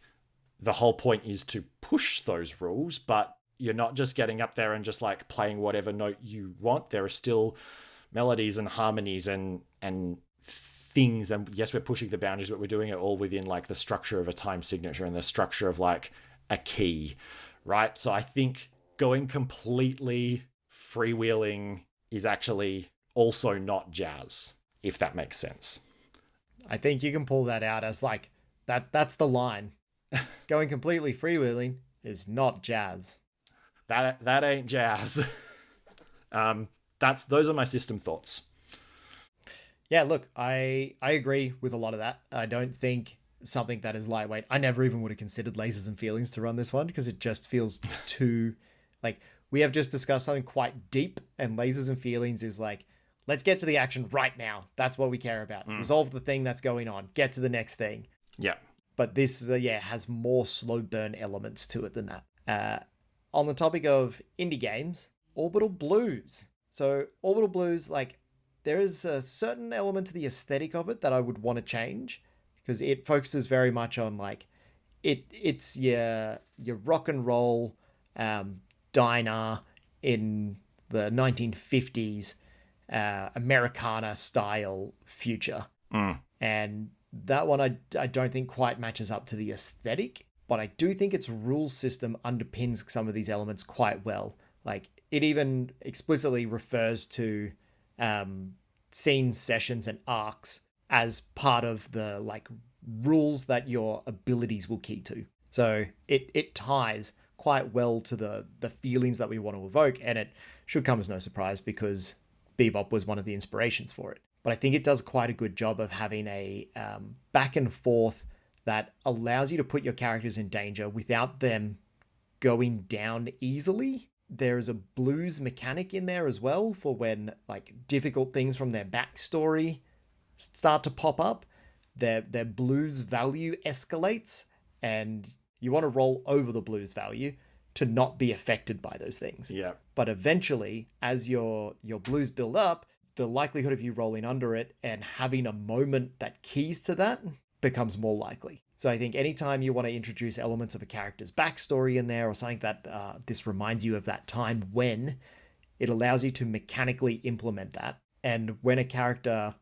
the whole point is to push those rules, but you're not just getting up there and just like playing whatever note you want. There are still melodies and harmonies and things, and yes, we're pushing the boundaries, but we're doing it all within like the structure of a time signature and the structure of like a key, right? So I think going completely freewheeling is actually also not jazz, if that makes sense. I think you can pull that out as like that's the line. Going completely freewheeling is not jazz. That ain't jazz. Those are my system thoughts. Yeah, look, I agree with a lot of that. I don't think something that is lightweight. I never even would have considered Lasers and Feelings to run this one because it just feels too like we have just discussed something quite deep, and Lasers and Feelings is like, let's get to the action right now. That's what we care about. Resolve the thing that's going on. Get to the next thing. Yeah. But this, has more slow burn elements to it than that. On the topic of indie games, Orbital Blues. So Orbital Blues, like, there is a certain element to the aesthetic of it that I would want to change because it focuses very much on like it's your rock and roll diner in the 1950s Americana style future. And that one I don't think quite matches up to the aesthetic, but I do think its rules system underpins some of these elements quite well. Like it even explicitly refers to scenes, sessions, and arcs as part of the like rules that your abilities will key to. So it ties quite well to the feelings that we want to evoke, and it should come as no surprise because Bebop was one of the inspirations for it. But I think it does quite a good job of having a back and forth that allows you to put your characters in danger without them going down easily. There's a blues mechanic in there as well for when like difficult things from their backstory start to pop up. Their blues value escalates, and you want to roll over the blues value to not be affected by those things. Yeah. But eventually, as your blues build up, the likelihood of you rolling under it and having a moment that keys to that becomes more likely. So I think anytime you want to introduce elements of a character's backstory in there or something that this reminds you of that time when, it allows you to mechanically implement that. And when a character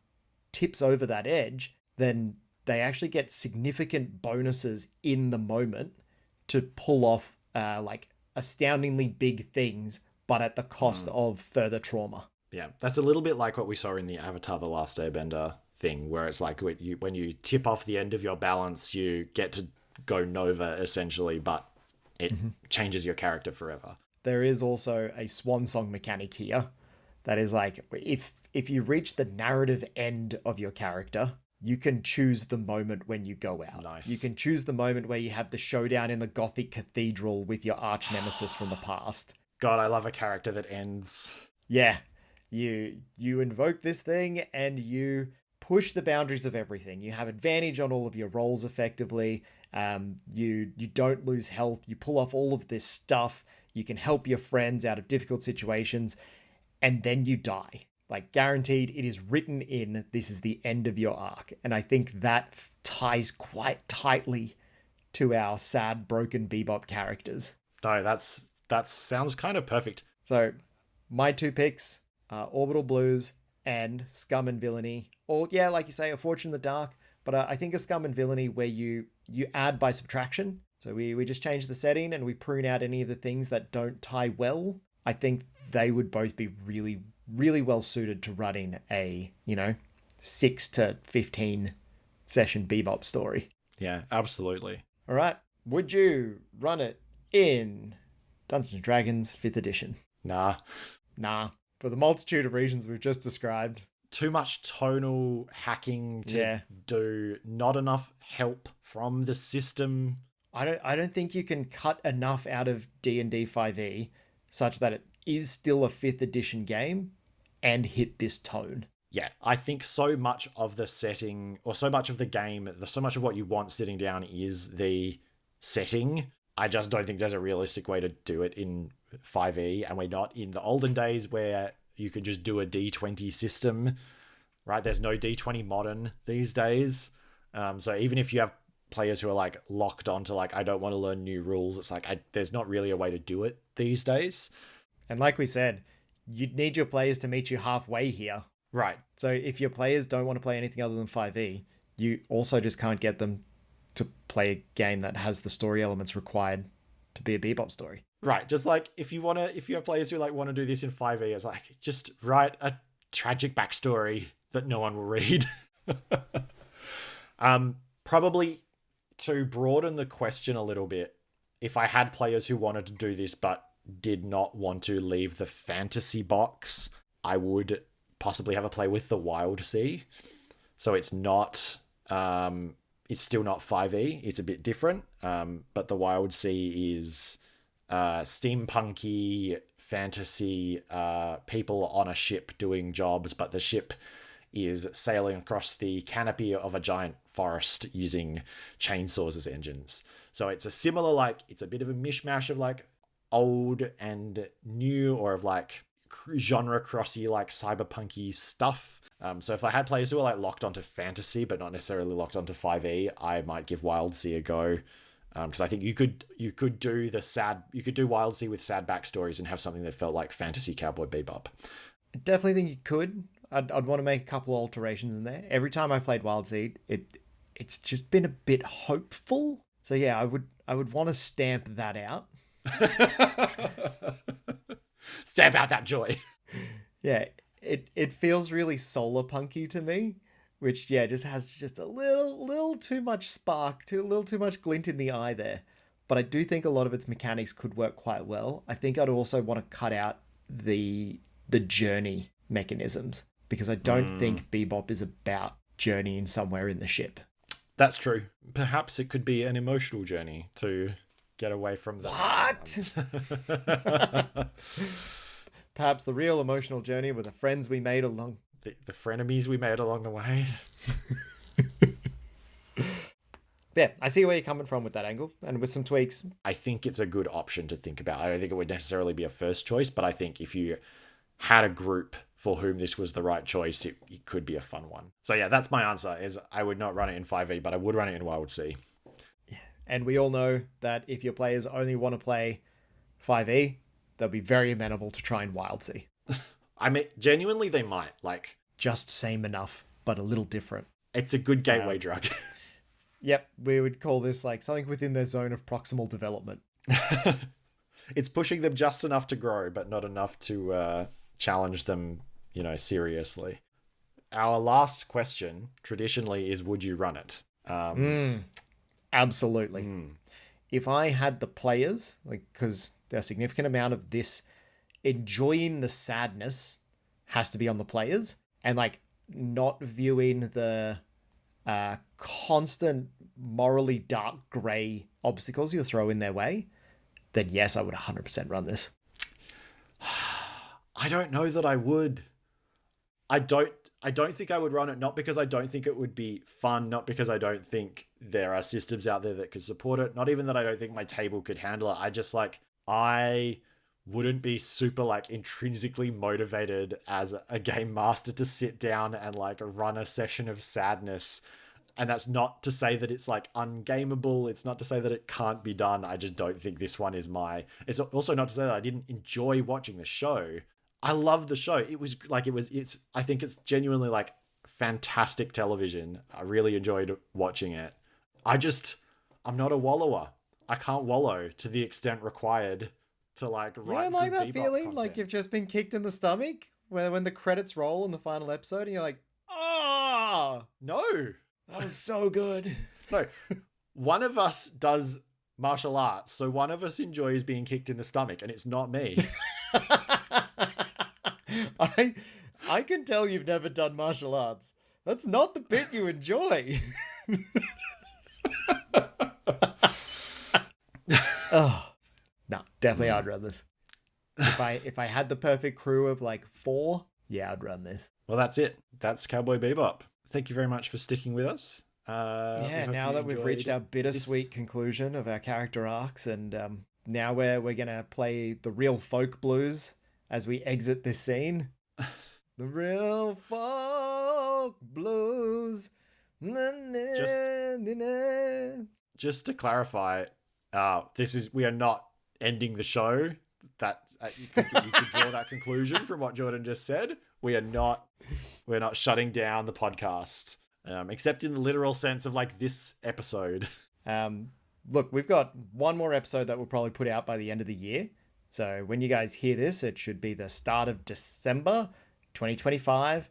tips over that edge, then they actually get significant bonuses in the moment to pull off like astoundingly big things, but at the cost of further trauma. Yeah, that's a little bit like what we saw in the Avatar: The Last Airbender thing, where it's like when you tip off the end of your balance, you get to go Nova essentially, but it changes your character forever. There is also a swan song mechanic here that is like if you reach the narrative end of your character, you can choose the moment when you go out. Nice. You can choose the moment where you have the showdown in the Gothic cathedral with your arch nemesis from the past. God, I love a character that ends. Yeah. You invoke this thing and you push the boundaries of everything. You have advantage on all of your rolls effectively. You don't lose health. You pull off all of this stuff. You can help your friends out of difficult situations, and then you die. Like guaranteed, it is written in, this is the end of your arc. And I think that ties quite tightly to our sad, broken Bebop characters. No, that sounds kind of perfect. So my two picks are Orbital Blues and Scum and Villainy. Or yeah, like you say, A Fortune in the Dark. But I think a Scum and Villainy where you add by subtraction. So we just change the setting and we prune out any of the things that don't tie well. I think they would both be really, really well suited to running a, 6 to 15 session Bebop story. Yeah, absolutely. All right. Would you run it in Dungeons and Dragons 5th edition? Nah. Nah. For the multitude of reasons we've just described. Too much tonal hacking to do, not enough help from the system. I don't think you can cut enough out of D&D 5e such that it is still a 5th edition game and hit this tone. Yeah, I think so much of the setting, or so much of the game, so much of what you want sitting down is the setting. I just don't think there's a realistic way to do it in 5e, and we're not in the olden days where you can just do a D20 system, right? There's no D20 modern these days. So even if you have players who are like locked onto like, I don't want to learn new rules, it's like, there's not really a way to do it these days. And like we said, you'd need your players to meet you halfway here. Right. So if your players don't want to play anything other than 5e, you also just can't get them to play a game that has the story elements required to be a Bebop story. Right. Just like if you have players who like want to do this in 5e, it's like just write a tragic backstory that no one will read. Probably to broaden the question a little bit, if I had players who wanted to do this but did not want to leave the fantasy box, I would possibly have a play with the Wild Sea. So it's not it's still not 5e, it's a bit different, but the Wild Sea is steampunky fantasy, people on a ship doing jobs, but the ship is sailing across the canopy of a giant forest using chainsaws as engines. So it's a similar, like, it's a bit of a mishmash of like old and new, or of like genre crossy, like cyberpunky stuff. So if I had players who are like locked onto fantasy but not necessarily locked onto 5e, I might give Wild Sea a go. Because I think you could do Wild Sea with sad backstories and have something that felt like fantasy Cowboy Bebop. I definitely think you could. I'd want to make a couple alterations in there. Every time I've played Wild Sea, it's just been a bit hopeful. So yeah, I would want to stamp that out. Stamp out that joy. Yeah, it feels really solar punky to me, which just has just a little too much spark, a little too much glint in the eye there. But I do think a lot of its mechanics could work quite well. I think I'd also want to cut out the journey mechanisms, because I don't think Bebop is about journeying somewhere in the ship. That's true. Perhaps it could be an emotional journey to get away from the... What? Perhaps the real emotional journey were the friends we made along... The frenemies we made along the way. Yeah, I see where you're coming from with that angle, and with some tweaks. I think it's a good option to think about. I don't think it would necessarily be a first choice, but I think if you had a group for whom this was the right choice, it could be a fun one. So yeah, that's my answer, is I would not run it in 5e, but I would run it in Wild Sea. And we all know that if your players only want to play 5e, they'll be very amenable to trying Wild Sea. I mean, genuinely, they might. Like, just same enough, but a little different. It's a good gateway drug. Yep, we would call this like something within their zone of proximal development. It's pushing them just enough to grow, but not enough to challenge them, seriously. Our last question, traditionally, is would you run it? Absolutely. If I had the players, because a significant amount of this enjoying the sadness has to be on the players, and not viewing the constant morally dark grey obstacles you throw in their way, then yes, I would 100% run this. I don't know that I would. I don't think I would run it, not because I don't think it would be fun, not because I don't think there are systems out there that could support it, not even that I don't think my table could handle it. I just I wouldn't be super intrinsically motivated as a game master to sit down and run a session of sadness. And that's not to say that it's ungameable. It's not to say that it can't be done. I just don't think this one is it's also not to say that I didn't enjoy watching the show. I love the show. I think it's genuinely fantastic television. I really enjoyed watching it. I'm not a wallower. I can't wallow to the extent required to like You write don't like good that Bebop feeling? content. Like you've just been kicked in the stomach when the credits roll in the final episode and you're like, oh, No. that was so good. No. One of us does martial arts, so one of us enjoys being kicked in the stomach, and it's not me. I can tell you've never done martial arts. That's not the bit you enjoy. Oh, no, definitely I'd run this. If I had the perfect crew of like 4, yeah, I'd run this. Well, that's it. That's Cowboy Bebop. Thank you very much for sticking with us. Yeah, now that we've reached our bittersweet conclusion of our character arcs, and now we're gonna play the real folk blues as we exit this scene. The real folk blues. Just to clarify, we are not ending the show. That you could draw that conclusion from what Jordan just said. We're not shutting down the podcast. Except in the literal sense of like this episode. Look, we've got one more episode that we'll probably put out by the end of the year. So when you guys hear this, it should be the start of December 2025.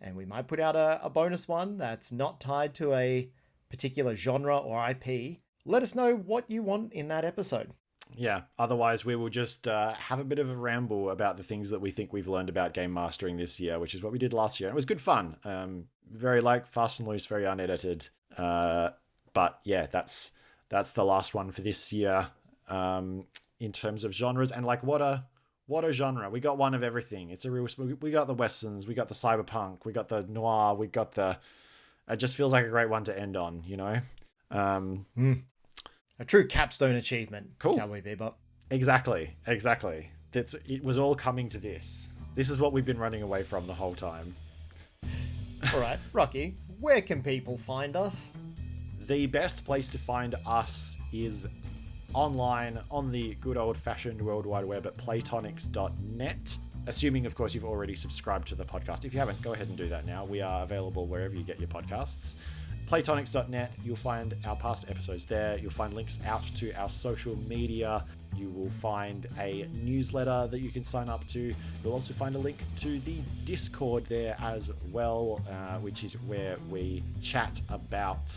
And we might put out a bonus one that's not tied to a particular genre or IP. Let us know what you want in that episode. Yeah, otherwise we will just have a bit of a ramble about the things that we think we've learned about game mastering this year, which is what we did last year. It was good fun. Very like fast and loose, very unedited. But yeah, that's the last one for this year in terms of genres. And like what a genre. We got one of everything. It's a real, we got the westerns, we got the cyberpunk, we got the noir, we got the, it just feels like a great one to end on, you know? A true capstone achievement. Cool. Cowboy Bebop. Exactly. It was all coming to this. This is what we've been running away from the whole time. All right, Rocky, where can people find us? The best place to find us is online on the good old-fashioned World Wide Web at playtonics.net. Assuming, of course, you've already subscribed to the podcast. If you haven't, go ahead and do that now. We are available wherever you get your podcasts. Playtonics.net, you'll find our past episodes there. You'll find links out to our social media. You will find a newsletter that you can sign up to. You'll also find a link to the Discord there as well, which is where we chat about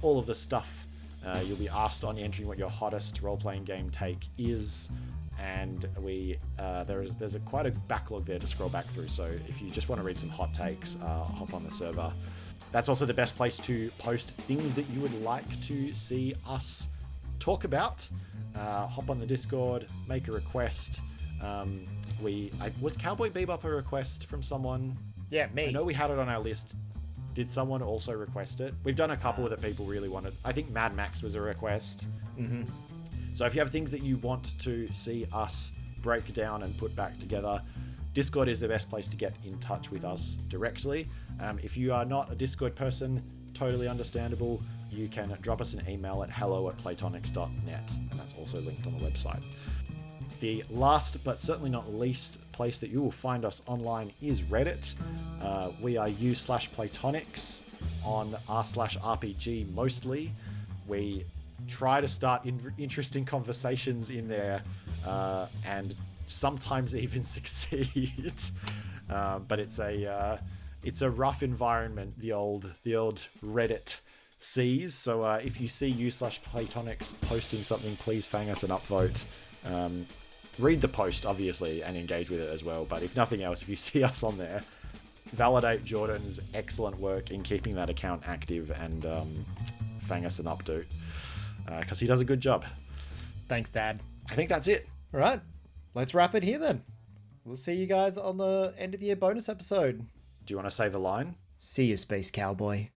all of the stuff. You'll be asked on entering what your hottest role-playing game take is, and there's quite a backlog there to scroll back through. So if you just want to read some hot takes, hop on the server. That's also the best place to post things that you would like to see us talk about. Hop on the Discord, make a request. Was Cowboy Bebop a request from someone? Yeah, me. I know we had it on our list. Did someone also request it? We've done a couple that people really wanted. I think Mad Max was a request. Mm-hmm. So if you have things that you want to see us break down and put back together, Discord is the best place to get in touch with us directly. If you are not a Discord person, totally understandable. You can drop us an email at hello@playtonics.net, and that's also linked on the website. The last but certainly not least place that you will find us online is Reddit. We are u/Playtonics on r/RPG mostly. We try to start interesting conversations in there and sometimes even succeed. But it's a rough environment, the old Reddit sees. So if you see u/Playtonics posting something, please fang us an upvote. Read the post, obviously, and engage with it as well. But if nothing else, if you see us on there, validate Jordan's excellent work in keeping that account active and fang us an upvote, because he does a good job. Thanks, Dad. I think that's it. All right, let's wrap it here then. We'll see you guys on the end of year bonus episode. Do you want to say the line? See you, Space Cowboy.